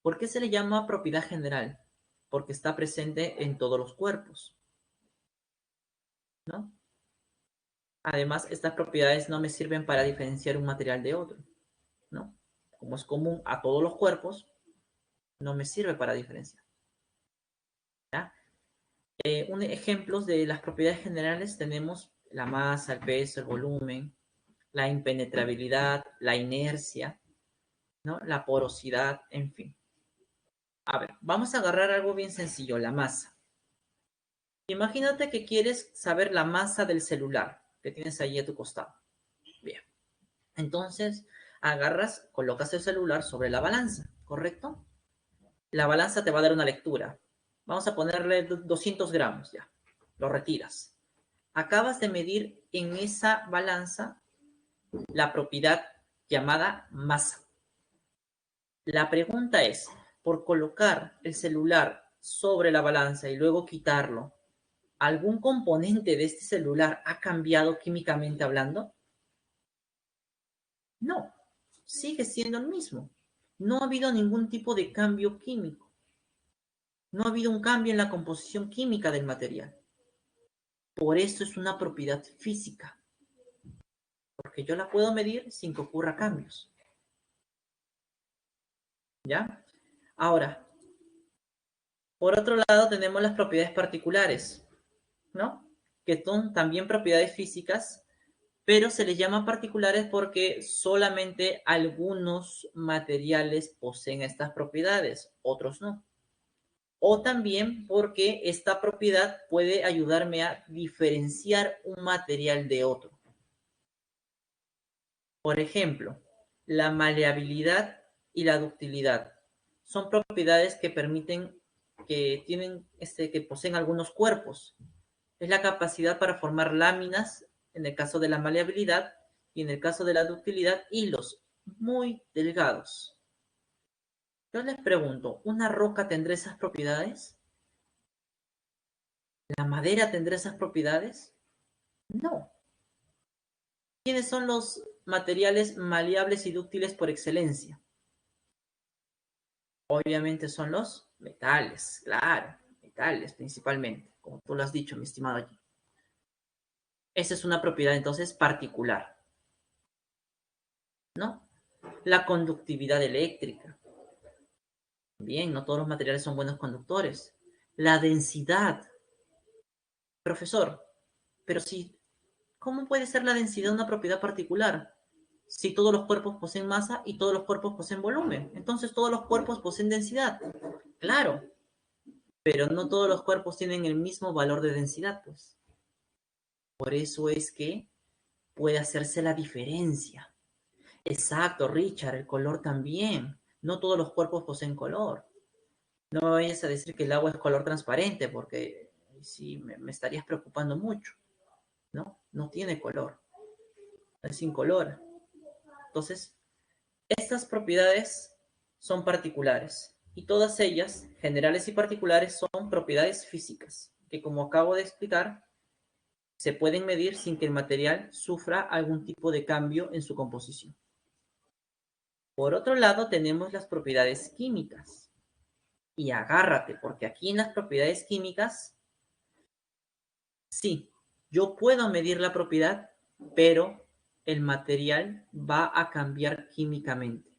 ¿Por qué se le llama propiedad general? Porque está presente en todos los cuerpos, ¿no? Además, estas propiedades no me sirven para diferenciar un material de otro, ¿no? Como es común a todos los cuerpos, no me sirve para diferenciar. ¿Ya? Ejemplos de las propiedades generales tenemos la masa, el peso, el volumen, la impenetrabilidad, la inercia, ¿no? La porosidad, en fin. A ver, vamos a agarrar algo bien sencillo, la masa. Imagínate que quieres saber la masa del celular que tienes ahí a tu costado. Bien. Entonces, agarras, colocas el celular sobre la balanza, ¿correcto? La balanza te va a dar una lectura. Vamos a ponerle 200 gramos ya. Lo retiras. Acabas de medir en esa balanza la propiedad llamada masa. La pregunta es, por colocar el celular sobre la balanza y luego quitarlo, ¿algún componente de este celular ha cambiado químicamente hablando? No, sigue siendo el mismo. No ha habido ningún tipo de cambio químico. No ha habido un cambio en la composición química del material. Por eso es una propiedad física, porque yo la puedo medir sin que ocurra cambios. ¿Ya? Ahora, por otro lado tenemos las propiedades particulares, ¿no? Que son también propiedades físicas, pero se les llama particulares porque solamente algunos materiales poseen estas propiedades, otros no. O también porque esta propiedad puede ayudarme a diferenciar un material de otro. Por ejemplo, la maleabilidad y la ductilidad son propiedades que permiten que tienen, que poseen algunos cuerpos. Es la capacidad para formar láminas, en el caso de la maleabilidad, y en el caso de la ductilidad, hilos muy delgados. Yo les pregunto, ¿una roca tendrá esas propiedades? ¿La madera tendrá esas propiedades? No. ¿Quiénes son los materiales maleables y dúctiles por excelencia? Obviamente son los metales, claro, metales principalmente, como tú lo has dicho, mi estimado allí. Esa es una propiedad entonces particular, ¿no? La conductividad eléctrica. Bien, no todos los materiales son buenos conductores. La densidad. Profesor, pero si, ¿cómo puede ser la densidad una propiedad particular? Si todos los cuerpos poseen masa y todos los cuerpos poseen volumen, entonces todos los cuerpos poseen densidad. Claro, pero no todos los cuerpos tienen el mismo valor de densidad, pues. Por eso es que puede hacerse la diferencia. Exacto, Richard, el color también. No todos los cuerpos poseen color. No me vayas a decir que el agua es color transparente, porque sí me estarías preocupando mucho. ¿No? No tiene color. Es incolora. Entonces, estas propiedades son particulares. Y todas ellas, generales y particulares, son propiedades físicas, que como acabo de explicar, se pueden medir sin que el material sufra algún tipo de cambio en su composición. Por otro lado, tenemos las propiedades químicas. Y agárrate, porque aquí en las propiedades químicas, sí, yo puedo medir la propiedad, pero el material va a cambiar químicamente.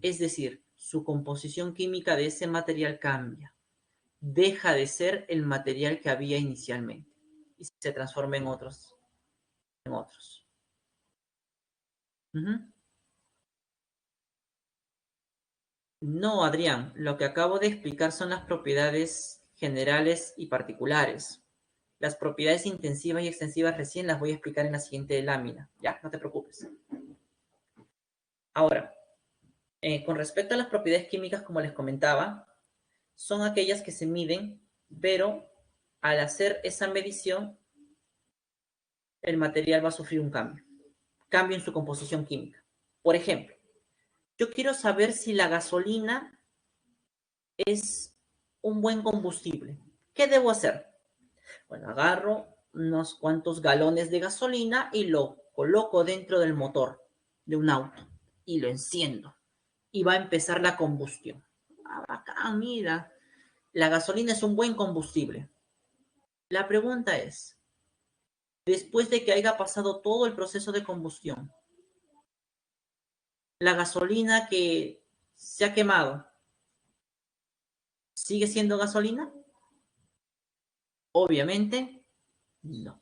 Es decir, su composición química de ese material cambia. Deja de ser el material que había inicialmente y se transforma en otros. En otros. No, Adrián, lo que acabo de explicar son las propiedades generales y particulares. Las propiedades intensivas y extensivas recién las voy a explicar en la siguiente lámina. Ya, no te preocupes. Ahora, con respecto a las propiedades químicas, como les comentaba, son aquellas que se miden, pero al hacer esa medición, el material va a sufrir un cambio. Cambio en su composición química. Por ejemplo, yo quiero saber si la gasolina es un buen combustible. ¿Qué debo hacer? Bueno, agarro unos cuantos galones de gasolina y lo coloco dentro del motor de un auto y lo enciendo. Y va a empezar la combustión. Ah, bacán, mira, la gasolina es un buen combustible. La pregunta es, después de que haya pasado todo el proceso de combustión, la gasolina que se ha quemado, ¿sigue siendo gasolina? Obviamente, no.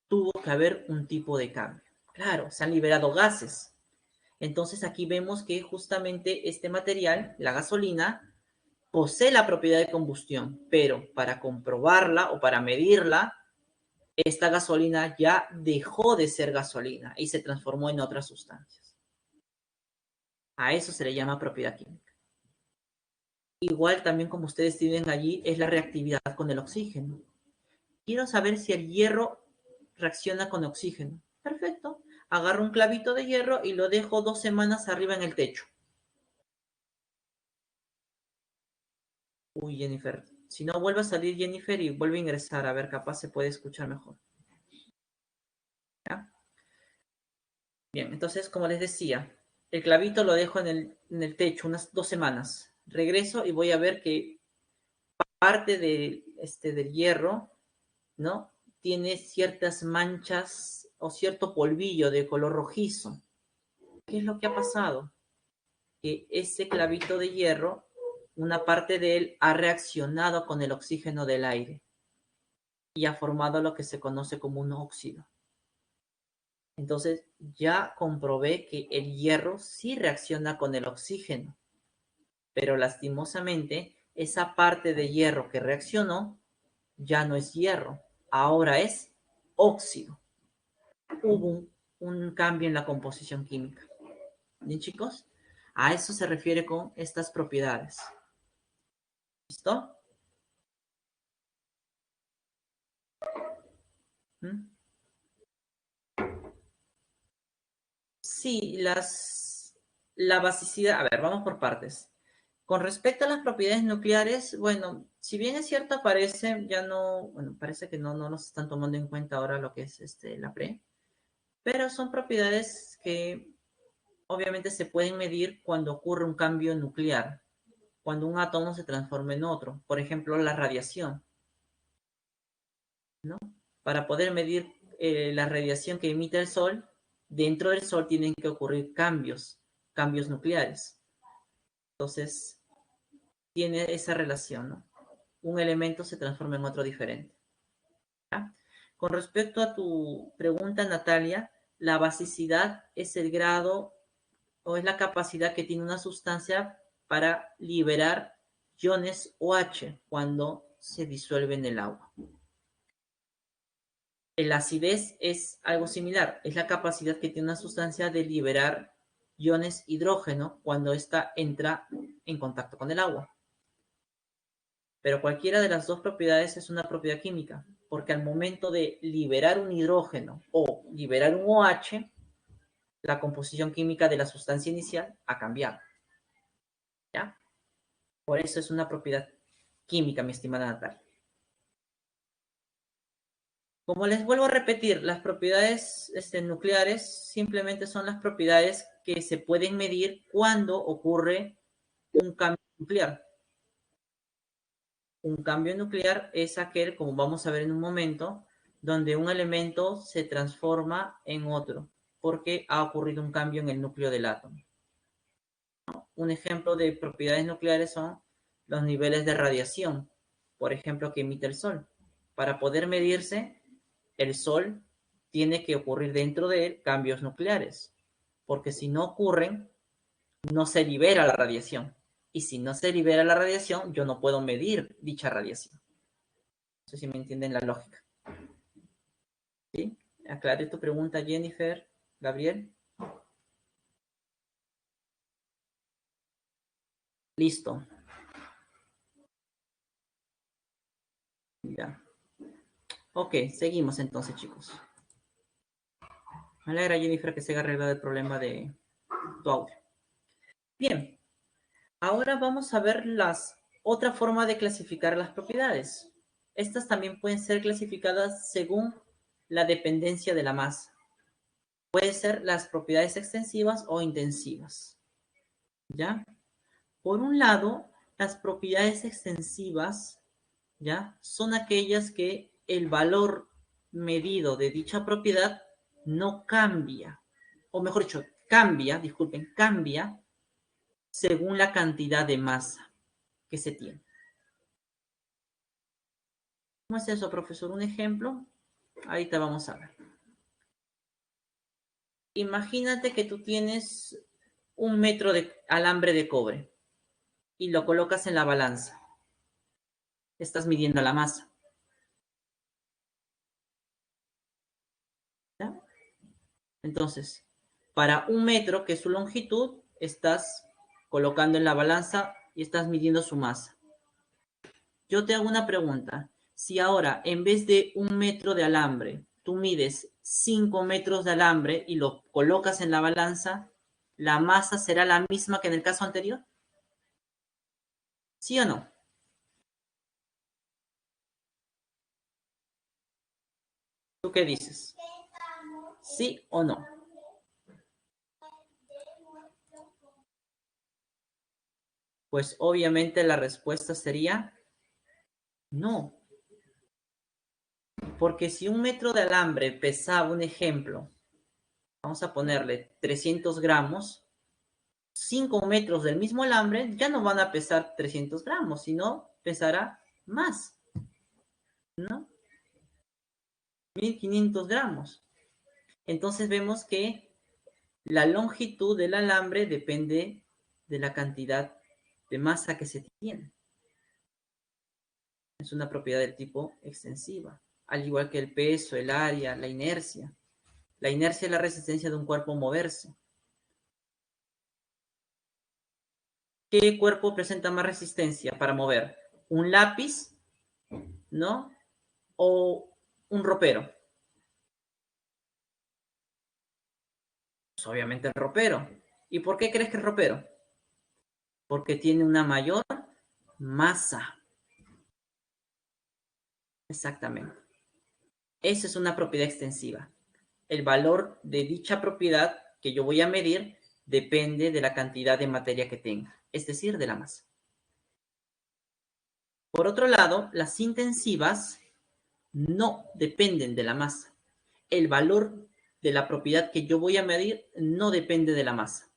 Tuvo que haber un tipo de cambio. Claro, se han liberado gases. Entonces aquí vemos que justamente este material, la gasolina, posee la propiedad de combustión, pero para comprobarla o para medirla, esta gasolina ya dejó de ser gasolina y se transformó en otras sustancias. A eso se le llama propiedad química. Igual también como ustedes tienen allí es la reactividad con el oxígeno. Quiero saber si el hierro reacciona con oxígeno. Perfecto. Agarro un clavito de hierro y lo dejo 2 semanas arriba en el techo. Uy, Jennifer. Si no vuelve a salir Jennifer y vuelve a ingresar, a ver, capaz se puede escuchar mejor. ¿Ya? Bien, entonces, como les decía, el clavito lo dejo en el techo unas 2 semanas. Regreso y voy a ver que parte del hierro, ¿no? Tiene ciertas manchas o cierto polvillo de color rojizo. ¿Qué es lo que ha pasado? Que ese clavito de hierro, una parte de él ha reaccionado con el oxígeno del aire y ha formado lo que se conoce como un óxido. Entonces ya comprobé que el hierro sí reacciona con el oxígeno, pero lastimosamente esa parte de hierro que reaccionó ya no es hierro, ahora es óxido. Hubo un cambio en la composición química. ¿Bien, chicos? A eso se refiere con estas propiedades. ¿Listo? ¿Mm? Sí, la basicidad, a ver, vamos por partes. Con respecto a las propiedades nucleares, bueno, si bien es cierto, parece, ya no, bueno, parece que no nos están tomando en cuenta ahora lo que es la pre, pero son propiedades que obviamente se pueden medir cuando ocurre un cambio nuclear, cuando un átomo se transforma en otro, por ejemplo, la radiación, ¿no? Para poder medir la radiación que emite el Sol, dentro del Sol tienen que ocurrir cambios nucleares. Entonces, tiene esa relación, ¿no? Un elemento se transforma en otro diferente. ¿Ya? Con respecto a tu pregunta, Natalia, la basicidad es el grado o es la capacidad que tiene una sustancia para liberar iones OH cuando se disuelve en el agua. La acidez es algo similar, es la capacidad que tiene una sustancia de liberar iones hidrógeno cuando ésta entra en contacto con el agua. Pero cualquiera de las dos propiedades es una propiedad química, porque al momento de liberar un hidrógeno o liberar un OH, la composición química de la sustancia inicial ha cambiado. ¿Ya? Por eso es una propiedad química, mi estimada Natalia. Como les vuelvo a repetir, las propiedades nucleares simplemente son las propiedades que se pueden medir cuando ocurre un cambio nuclear. Un cambio nuclear es aquel, como vamos a ver en un momento, donde un elemento se transforma en otro, porque ha ocurrido un cambio en el núcleo del átomo. Un ejemplo de propiedades nucleares son los niveles de radiación, por ejemplo, que emite el Sol. Para poder medirse, el Sol tiene que ocurrir dentro de él cambios nucleares, porque si no ocurren, no se libera la radiación. Y si no se libera la radiación, yo no puedo medir dicha radiación. No sé si me entienden la lógica. ¿Sí? Aclaré tu pregunta, Jennifer, Gabriel. Listo. Ya. Ok, seguimos entonces, chicos. Me alegra, Jennifer, que se haya arreglado el problema de tu audio. Bien, ahora vamos a ver otra forma de clasificar las propiedades. Estas también pueden ser clasificadas según la dependencia de la masa. Pueden ser las propiedades extensivas o intensivas. ¿Ya? Por un lado, las propiedades extensivas, ¿ya? Son aquellas que el valor medido de dicha propiedad no cambia, o mejor dicho, cambia según la cantidad de masa que se tiene. ¿Cómo es eso, profesor? Un ejemplo. Ahorita vamos a ver. Imagínate que tú tienes 1 metro de alambre de cobre y lo colocas en la balanza. Estás midiendo la masa. ¿Ya? Entonces, para 1 metro, que es su longitud, estás colocando en la balanza y estás midiendo su masa. Yo te hago una pregunta. Si ahora, en vez de 1 metro de alambre, tú mides 5 metros de alambre y lo colocas en la balanza, ¿la masa será la misma que en el caso anterior? ¿Sí o no? ¿Tú qué dices? ¿Sí o no? Pues obviamente la respuesta sería no. Porque si 1 metro de alambre pesaba, un ejemplo, vamos a ponerle 300 gramos, 5 metros del mismo alambre ya no van a pesar 300 gramos, sino pesará más, ¿no? 1500 gramos. Entonces vemos que la longitud del alambre depende de la cantidad de masa que se tiene. Es una propiedad del tipo extensiva, al igual que el peso, el área, la inercia. La inercia es la resistencia de un cuerpo a moverse. ¿Qué cuerpo presenta más resistencia para mover? ¿Un lápiz, no? ¿O un ropero? Pues obviamente el ropero. ¿Y por qué crees que el ropero? Porque tiene una mayor masa. Exactamente. Esa es una propiedad extensiva. El valor de dicha propiedad que yo voy a medir depende de la cantidad de materia que tenga, es decir, de la masa. Por otro lado, las intensivas no dependen de la masa. El valor de la propiedad que yo voy a medir no depende de la masa.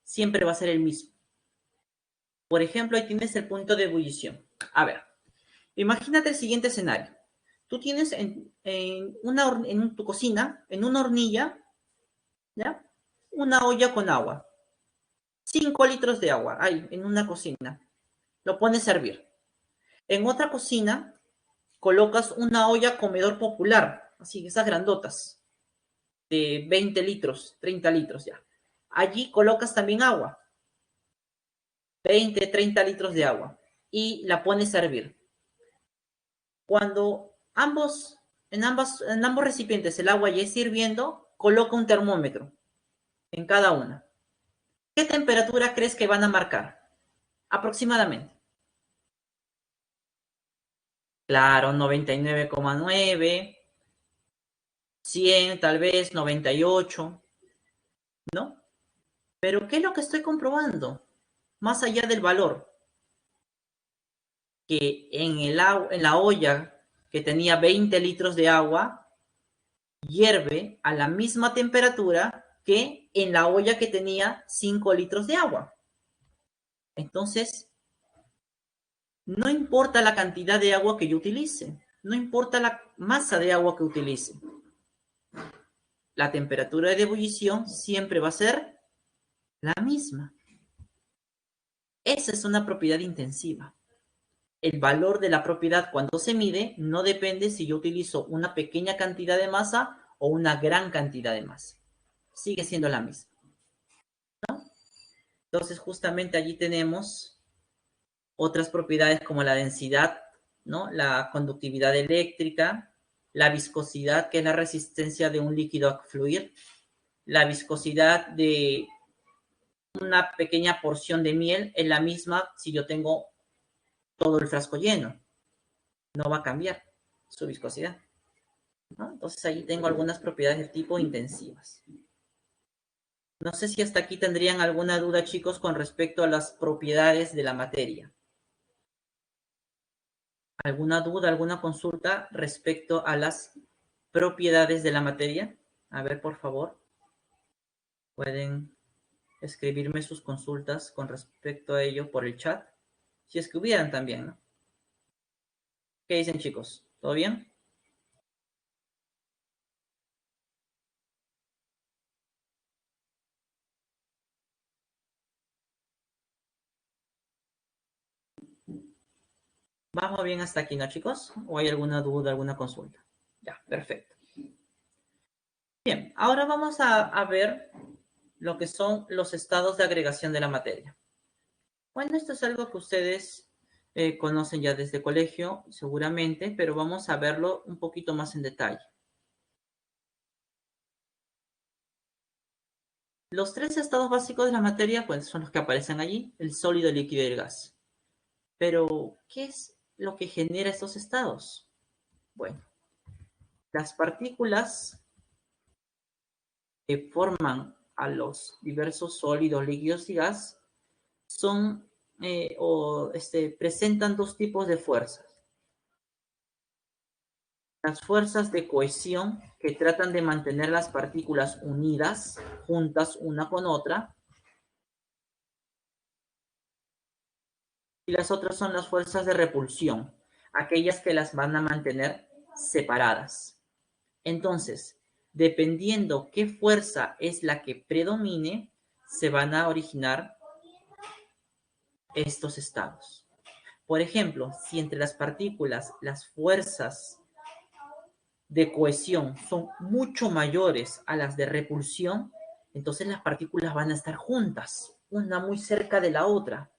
Siempre va a ser el mismo. Por ejemplo, ahí tienes el punto de ebullición. A ver, imagínate el siguiente escenario. Tú tienes en tu cocina, en una hornilla, ¿ya? Una olla con agua. 5 litros de agua hay en una cocina. Lo pones a hervir. En otra cocina colocas una olla comedor popular, así, esas grandotas, de 20 litros, 30 litros ya. Allí colocas también agua, 20, 30 litros de agua, y la pones a hervir. Cuando en ambos recipientes el agua ya está hirviendo, coloca un termómetro en cada una. ¿Qué temperatura crees que van a marcar? Aproximadamente. Claro, 99,9, 100, tal vez 98, ¿no? Pero ¿qué es lo que estoy comprobando? Más allá del valor, que en la olla que tenía 20 litros de agua, hierve a la misma temperatura que en la olla que tenía 5 litros de agua. Entonces, no importa la cantidad de agua que yo utilice, no importa la masa de agua que utilice, la temperatura de ebullición siempre va a ser la misma. Esa es una propiedad intensiva. El valor de la propiedad cuando se mide no depende si yo utilizo una pequeña cantidad de masa o una gran cantidad de masa. Sigue siendo la misma, ¿no? Entonces, justamente allí tenemos otras propiedades como la densidad, ¿no? La conductividad eléctrica, la viscosidad, que es la resistencia de un líquido a fluir, la viscosidad de una pequeña porción de miel es la misma si yo tengo todo el frasco lleno. No va a cambiar su viscosidad, ¿no? Entonces ahí tengo algunas propiedades de tipo intensivas. No sé si hasta aquí tendrían alguna duda, chicos, con respecto a las propiedades de la materia. ¿Alguna duda, alguna consulta respecto a las propiedades de la materia? A ver, por favor, pueden escribirme sus consultas con respecto a ello por el chat, si es que hubieran también, ¿no? ¿Qué dicen, chicos? ¿Todo bien? ¿Vamos bien hasta aquí, no, chicos? ¿O hay alguna duda, alguna consulta? Ya, perfecto. Bien, ahora vamos a ver lo que son los estados de agregación de la materia. Bueno, esto es algo que ustedes conocen ya desde colegio, seguramente, pero vamos a verlo un poquito más en detalle. Los tres estados básicos de la materia, pues, son los que aparecen allí, el sólido, el líquido y el gas. Pero, ¿qué es lo que genera estos estados? Bueno, las partículas que forman a los diversos sólidos, líquidos y gas son presentan dos tipos de fuerzas. Las fuerzas de cohesión que tratan de mantener las partículas unidas, juntas una con otra, y las otras son las fuerzas de repulsión, aquellas que las van a mantener separadas. Entonces, dependiendo qué fuerza es la que predomine, se van a originar estos estados. Por ejemplo, si entre las partículas las fuerzas de cohesión son mucho mayores a las de repulsión, entonces las partículas van a estar juntas, una muy cerca de la otra.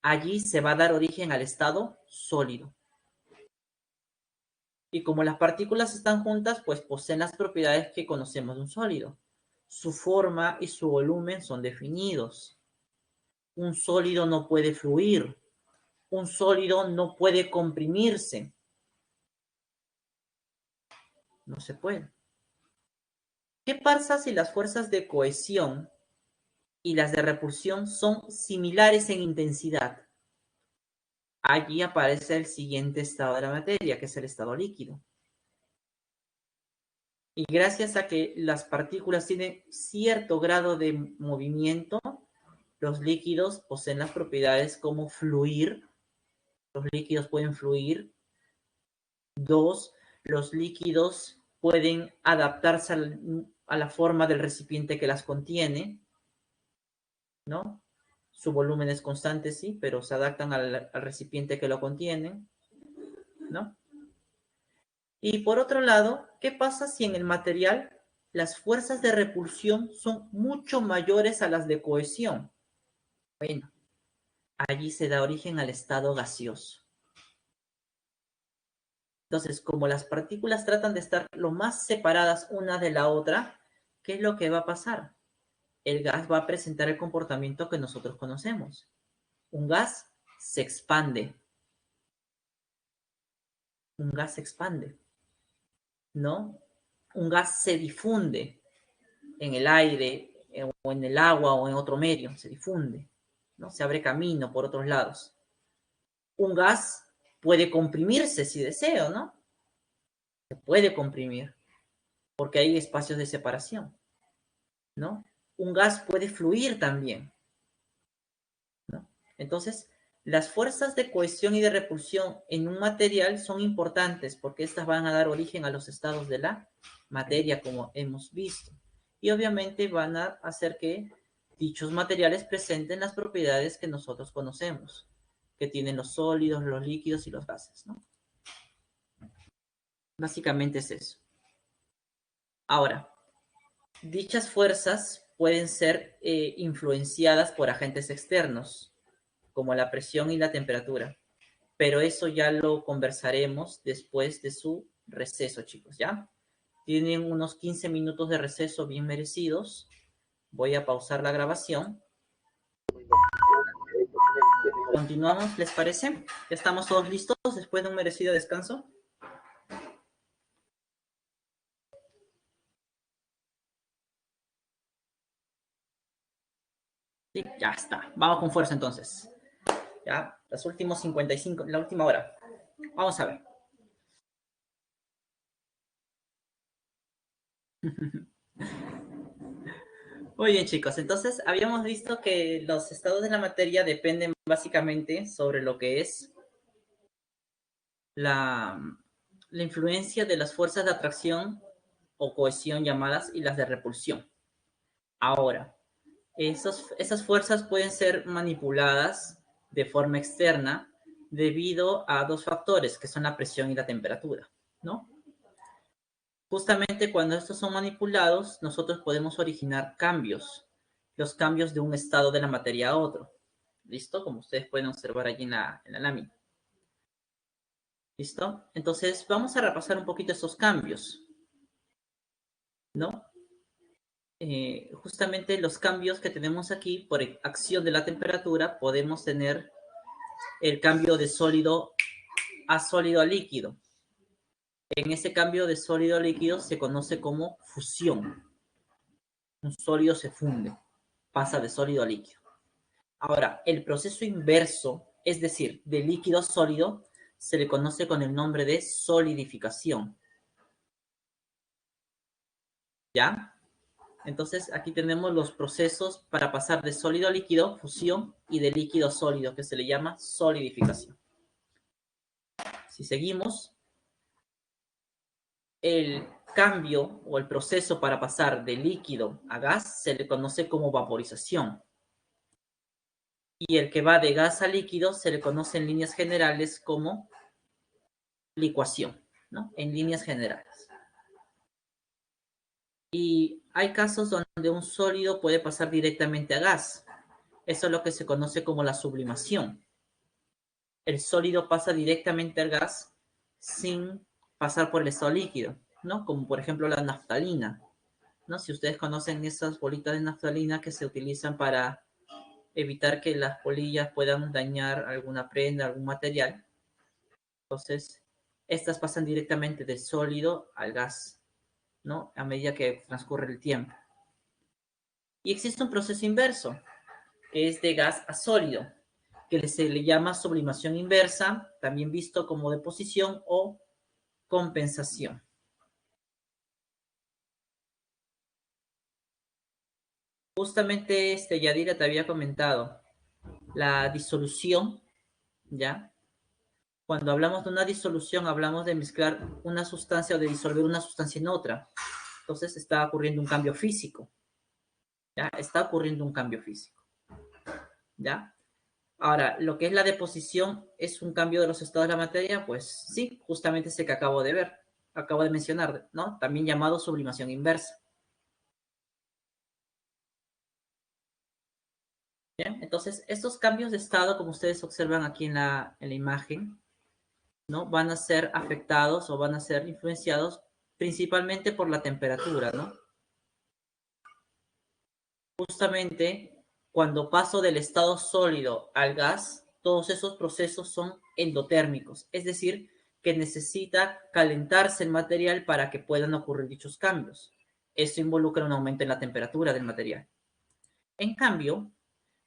Allí se va a dar origen al estado sólido. Y como las partículas están juntas, pues poseen las propiedades que conocemos de un sólido. su forma y su volumen son definidos. Un sólido no puede fluir. Un sólido no puede comprimirse. No se puede. ¿Qué pasa si las fuerzas de cohesión y las de repulsión son similares en intensidad? Allí aparece el siguiente estado de la materia, que es el estado líquido. Y gracias a que las partículas tienen cierto grado de movimiento, los líquidos poseen las propiedades como fluir. Los líquidos pueden fluir. 2, los líquidos pueden adaptarse a la forma del recipiente que las contiene, ¿no? Su volumen es constante, sí, pero se adaptan al recipiente que lo contiene, ¿no? Y por otro lado, ¿qué pasa si en el material las fuerzas de repulsión son mucho mayores a las de cohesión? Bueno, allí se da origen al estado gaseoso. Entonces, como las partículas tratan de estar lo más separadas una de la otra, ¿qué es lo que va a pasar? El gas va a presentar el comportamiento que nosotros conocemos. Un gas se expande. Un gas se expande, ¿no? Un gas se difunde en el aire o en el agua o en otro medio, se difunde, ¿no? Se abre camino por otros lados. Un gas puede comprimirse si deseo, ¿no? Se puede comprimir porque hay espacios de separación, ¿no? Un gas puede fluir también, ¿no? Entonces, las fuerzas de cohesión y de repulsión en un material son importantes porque estas van a dar origen a los estados de la materia, como hemos visto. Y obviamente van a hacer que dichos materiales presenten las propiedades que nosotros conocemos, que tienen los sólidos, los líquidos y los gases, ¿no? Básicamente es eso. Ahora, dichas fuerzas pueden ser influenciadas por agentes externos, como la presión y la temperatura. Pero eso ya lo conversaremos después de su receso, chicos, ¿ya? Tienen unos 15 minutos de receso bien merecidos. Voy a pausar la grabación. Continuamos, ¿les parece? ¿Ya estamos todos listos después de un merecido descanso? Sí, ya está. Vamos con fuerza entonces. Ya, los últimos 55, la última hora. Vamos a ver. Muy bien, chicos. Entonces, habíamos visto que los estados de la materia dependen básicamente sobre lo que es la, la influencia de las fuerzas de atracción o cohesión llamadas y las de repulsión. Ahora, esas fuerzas pueden ser manipuladas de forma externa debido a dos factores, que son la presión y la temperatura, ¿no? Justamente cuando estos son manipulados, nosotros podemos originar cambios, los cambios de un estado de la materia a otro. ¿Listo? Como ustedes pueden observar allí en la lámina. ¿Listo? Entonces, vamos a repasar un poquito esos cambios, ¿no? Justamente los cambios que tenemos aquí por acción de la temperatura, podemos tener el cambio de sólido a líquido. En ese cambio de sólido a líquido se conoce como fusión. Un sólido se funde, pasa de sólido a líquido. Ahora, el proceso inverso, es decir, de líquido a sólido, se le conoce con el nombre de solidificación. ¿Ya? Entonces, aquí tenemos los procesos para pasar de sólido a líquido, fusión, y de líquido a sólido, que se le llama solidificación. Si seguimos, el cambio o el proceso para pasar de líquido a gas se le conoce como vaporización. Y el que va de gas a líquido se le conoce en líneas generales como licuación, ¿no? En líneas generales. Y hay casos donde un sólido puede pasar directamente a gas. Eso es lo que se conoce como la sublimación. El sólido pasa directamente al gas sin pasar por el estado líquido, ¿no? Como por ejemplo la naftalina. ¿no? Si ustedes conocen esas bolitas de naftalina que se utilizan para evitar que las polillas puedan dañar alguna prenda, algún material. Entonces, estas pasan directamente del sólido al gas, ¿no? A medida que transcurre el tiempo. Y existe un proceso inverso, que es de gas a sólido, que se le llama sublimación inversa, también visto como deposición o compensación. Justamente Yadira te había comentado, la disolución, ¿ya? Cuando hablamos de una disolución, hablamos de mezclar una sustancia o de disolver una sustancia en otra. Entonces está ocurriendo un cambio físico, ¿ya? Está ocurriendo un cambio físico, ¿ya? Ahora, lo que es la deposición es un cambio de los estados de la materia, pues sí, justamente ese que acabo de ver, acabo de mencionar, ¿no? También llamado sublimación inversa. ¿Bien? Entonces, estos cambios de estado, como ustedes observan aquí en la imagen, ¿no? Van a ser afectados o van a ser influenciados principalmente por la temperatura, ¿no? Justamente cuando paso del estado sólido al gas, todos esos procesos son endotérmicos, es decir, que necesita calentarse el material para que puedan ocurrir dichos cambios. Esto involucra un aumento en la temperatura del material. En cambio,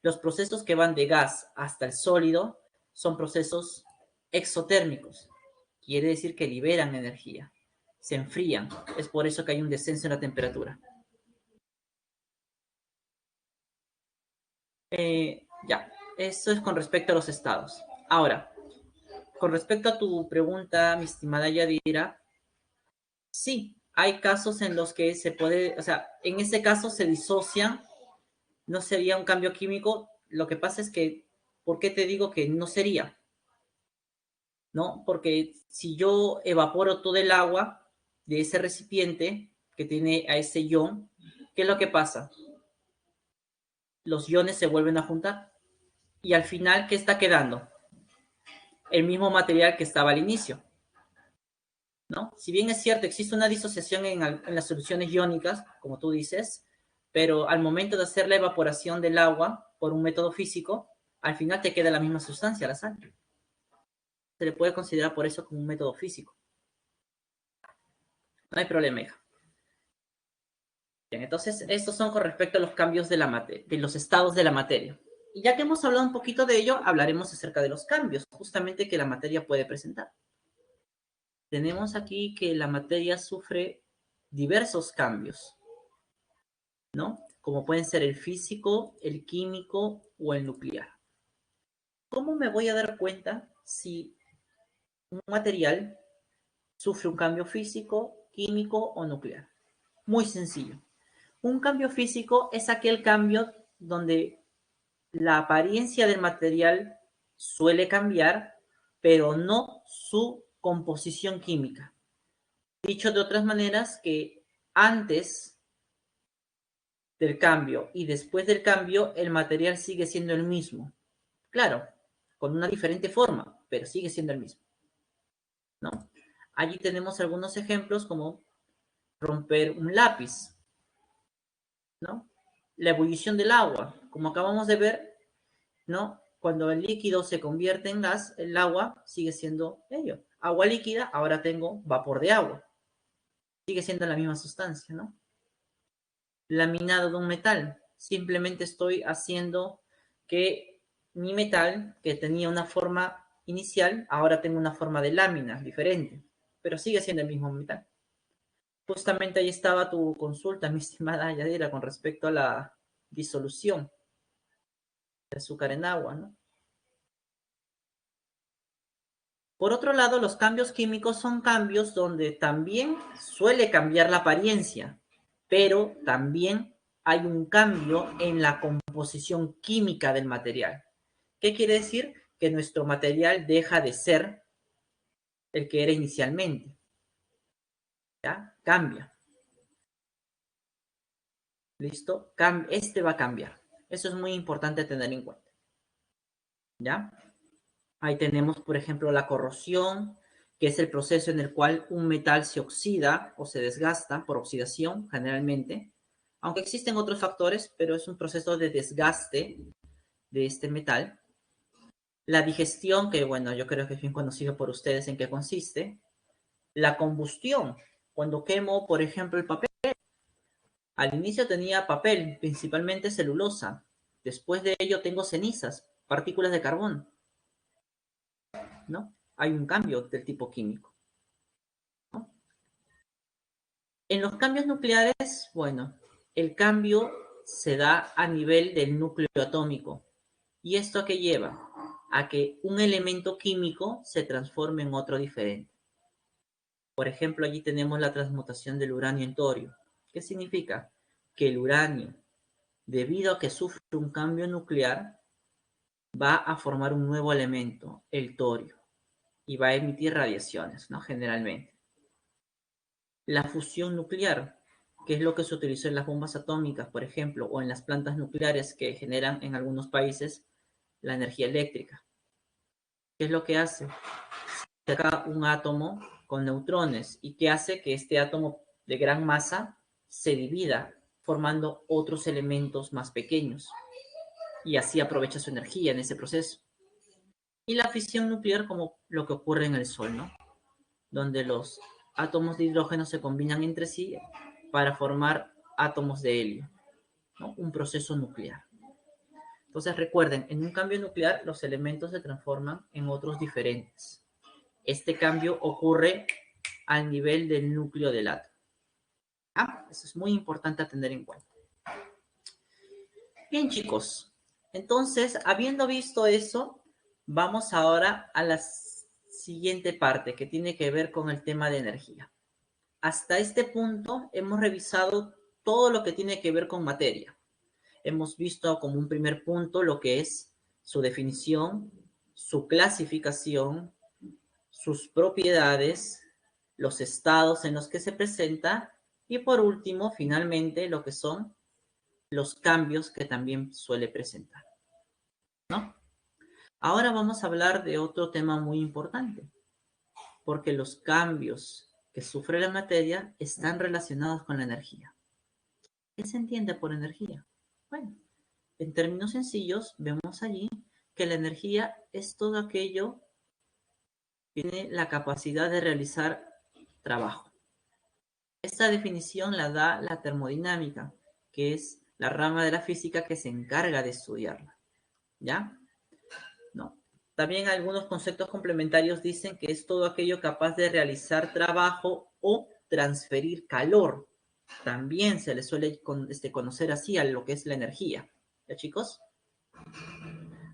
los procesos que van de gas hasta el sólido son procesos exotérmicos. Quiere decir que liberan energía, se enfrían. Es por eso que hay un descenso en la temperatura. Ya, eso es con respecto a los estados. Ahora, con respecto a tu pregunta, mi estimada Yadira, sí, hay casos en los que se puede, o sea, en ese caso se disocian, no sería un cambio químico. Lo que pasa es que, ¿por qué te digo que no sería? ¿No? Porque si yo evaporo todo el agua de ese recipiente que tiene a ese ion, ¿qué es lo que pasa? Los iones se vuelven a juntar y al final, ¿qué está quedando? El mismo material que estaba al inicio, ¿no? Si bien es cierto, existe una disociación en las soluciones iónicas, como tú dices, pero al momento de hacer la evaporación del agua por un método físico, al final te queda la misma sustancia, la sal. Se le puede considerar por eso como un método físico. No hay problema, hija. Bien, entonces, estos son con respecto a los cambios de los estados de la materia. Y ya que hemos hablado un poquito de ello, hablaremos acerca de los cambios, justamente que la materia puede presentar. Tenemos aquí que la materia sufre diversos cambios, ¿no? Como pueden ser el físico, el químico o el nuclear. ¿Cómo me voy a dar cuenta si un material sufre un cambio físico, químico o nuclear? Muy sencillo. Un cambio físico es aquel cambio donde la apariencia del material suele cambiar, pero no su composición química. Dicho de otras maneras, que antes del cambio y después del cambio, el material sigue siendo el mismo. Claro, con una diferente forma, pero sigue siendo el mismo, ¿no? Allí tenemos algunos ejemplos como romper un lápiz, ¿no? La ebullición del agua, como acabamos de ver, ¿no? Cuando el líquido se convierte en gas, el agua sigue siendo ello. Agua líquida, ahora tengo vapor de agua. Sigue siendo la misma sustancia, ¿no? Laminado de un metal. Simplemente estoy haciendo que mi metal, que tenía una forma inicial, ahora tengo una forma de lámina diferente, pero sigue siendo el mismo metal. Justamente ahí estaba tu consulta, mi estimada Yadira, con respecto a la disolución de azúcar en agua, ¿no? Por otro lado, los cambios químicos son cambios donde también suele cambiar la apariencia, pero también hay un cambio en la composición química del material. ¿Qué quiere decir? Que nuestro material deja de ser el que era inicialmente. ¿Ya? Cambia. ¿Listo? Este va a cambiar. Eso es muy importante tener en cuenta. ¿Ya? Ahí tenemos, por ejemplo, la corrosión, que es el proceso en el cual un metal se oxida o se desgasta por oxidación, generalmente, aunque existen otros factores, pero es un proceso de desgaste de este metal. La digestión, que bueno, yo creo que es bien conocido por ustedes en qué consiste. La combustión, cuando quemo, por ejemplo, el papel. Al inicio tenía papel, principalmente celulosa. Después de ello tengo cenizas, partículas de carbón, ¿no? Hay un cambio del tipo químico, ¿no? En los cambios nucleares, bueno, el cambio se da a nivel del núcleo atómico. ¿Y esto a qué lleva? A que un elemento químico se transforme en otro diferente. Por ejemplo, allí tenemos la transmutación del uranio en torio. ¿Qué significa? Que el uranio, debido a que sufre un cambio nuclear, va a formar un nuevo elemento, el torio, y va a emitir radiaciones, ¿no? Generalmente. La fusión nuclear, que es lo que se utilizó en las bombas atómicas, por ejemplo, o en las plantas nucleares que generan en algunos países la energía eléctrica. ¿Qué es lo que hace? Saca un átomo con neutrones y que hace que este átomo de gran masa se divida formando otros elementos más pequeños y así aprovecha su energía en ese proceso. Y la fisión nuclear como lo que ocurre en el Sol, ¿no? Donde los átomos de hidrógeno se combinan entre sí para formar átomos de helio, ¿no? Un proceso nuclear. Entonces recuerden, en un cambio nuclear los elementos se transforman en otros diferentes. Este cambio ocurre al nivel del núcleo del átomo. Eso es muy importante a tener en cuenta. Bien, chicos. Entonces, habiendo visto eso, vamos ahora a la siguiente parte que tiene que ver con el tema de energía. Hasta este punto hemos revisado todo lo que tiene que ver con materia. Hemos visto como un primer punto lo que es su definición, su clasificación, sus propiedades, los estados en los que se presenta y por último, finalmente, lo que son los cambios que también suele presentar, ¿no? Ahora vamos a hablar de otro tema muy importante, porque los cambios que sufre la materia están relacionados con la energía. ¿Qué se entiende por energía? Bueno, en términos sencillos, vemos allí que la energía es todo aquello que tiene la capacidad de realizar trabajo. Esta definición la da la termodinámica, que es la rama de la física que se encarga de estudiarla. ¿Ya? No. También algunos conceptos complementarios dicen que es todo aquello capaz de realizar trabajo o transferir calor. También se le suele conocer así a lo que es la energía. ¿Ya, chicos?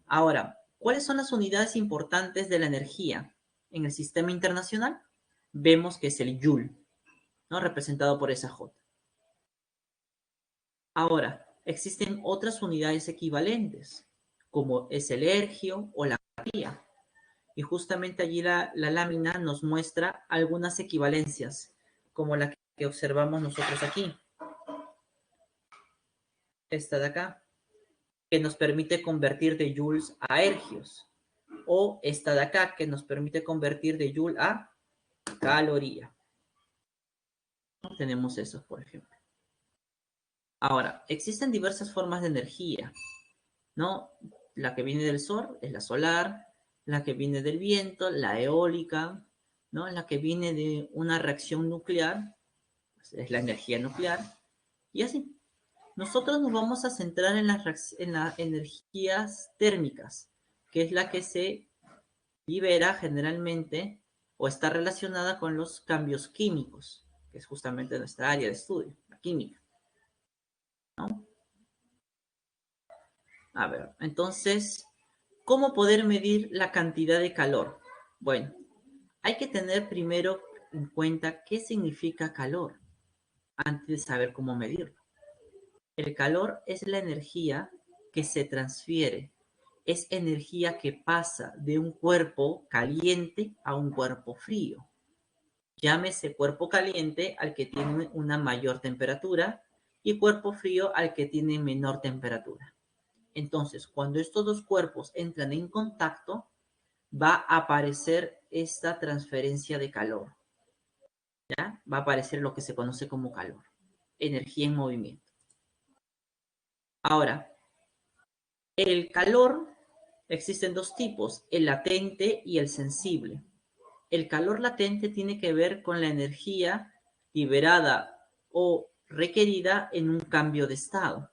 Ahora, ¿cuáles son las unidades importantes de la energía en el sistema internacional? Vemos que es el Joule, ¿no? Representado por esa J. Ahora, existen otras unidades equivalentes, como es el ergio o la caloría. Y justamente allí la lámina nos muestra algunas equivalencias, como la que observamos nosotros aquí. Esta de acá, que nos permite convertir de joules a ergios. O esta de acá, que nos permite convertir de joule a caloría. Tenemos esos, por ejemplo. Ahora, existen diversas formas de energía, ¿no? La que viene del sol es la solar, la que viene del viento, la eólica, ¿no? La que viene de una reacción nuclear, pues es la energía nuclear, y así. Nosotros nos vamos a centrar en las energías térmicas, que es la que se libera generalmente o está relacionada con los cambios químicos, que es justamente nuestra área de estudio, la química, ¿no? A ver, entonces, ¿cómo poder medir la cantidad de calor? Bueno, hay que tener primero en cuenta qué significa calor antes de saber cómo medirlo. El calor es la energía que se transfiere, es energía que pasa de un cuerpo caliente a un cuerpo frío. Llámese cuerpo caliente al que tiene una mayor temperatura y cuerpo frío al que tiene menor temperatura. Entonces, cuando estos dos cuerpos entran en contacto, va a aparecer esta transferencia de calor. ¿Ya? Va a aparecer lo que se conoce como calor, energía en movimiento. Ahora, el calor existen dos tipos, el latente y el sensible. El calor latente tiene que ver con la energía liberada o requerida en un cambio de estado.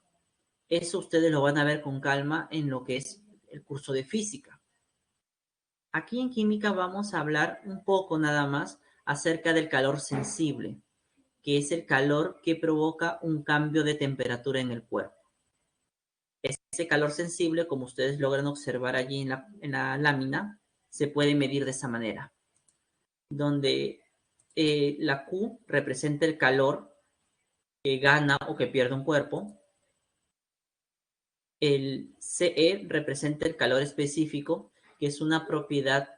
Eso ustedes lo van a ver con calma en lo que es el curso de física. Aquí en química vamos a hablar un poco nada más acerca del calor sensible, que es el calor que provoca un cambio de temperatura en el cuerpo. Ese calor sensible, como ustedes logran observar allí en la lámina, se puede medir de esa manera, donde la Q representa el calor que gana o que pierde un cuerpo, el CE representa el calor específico, que es una propiedad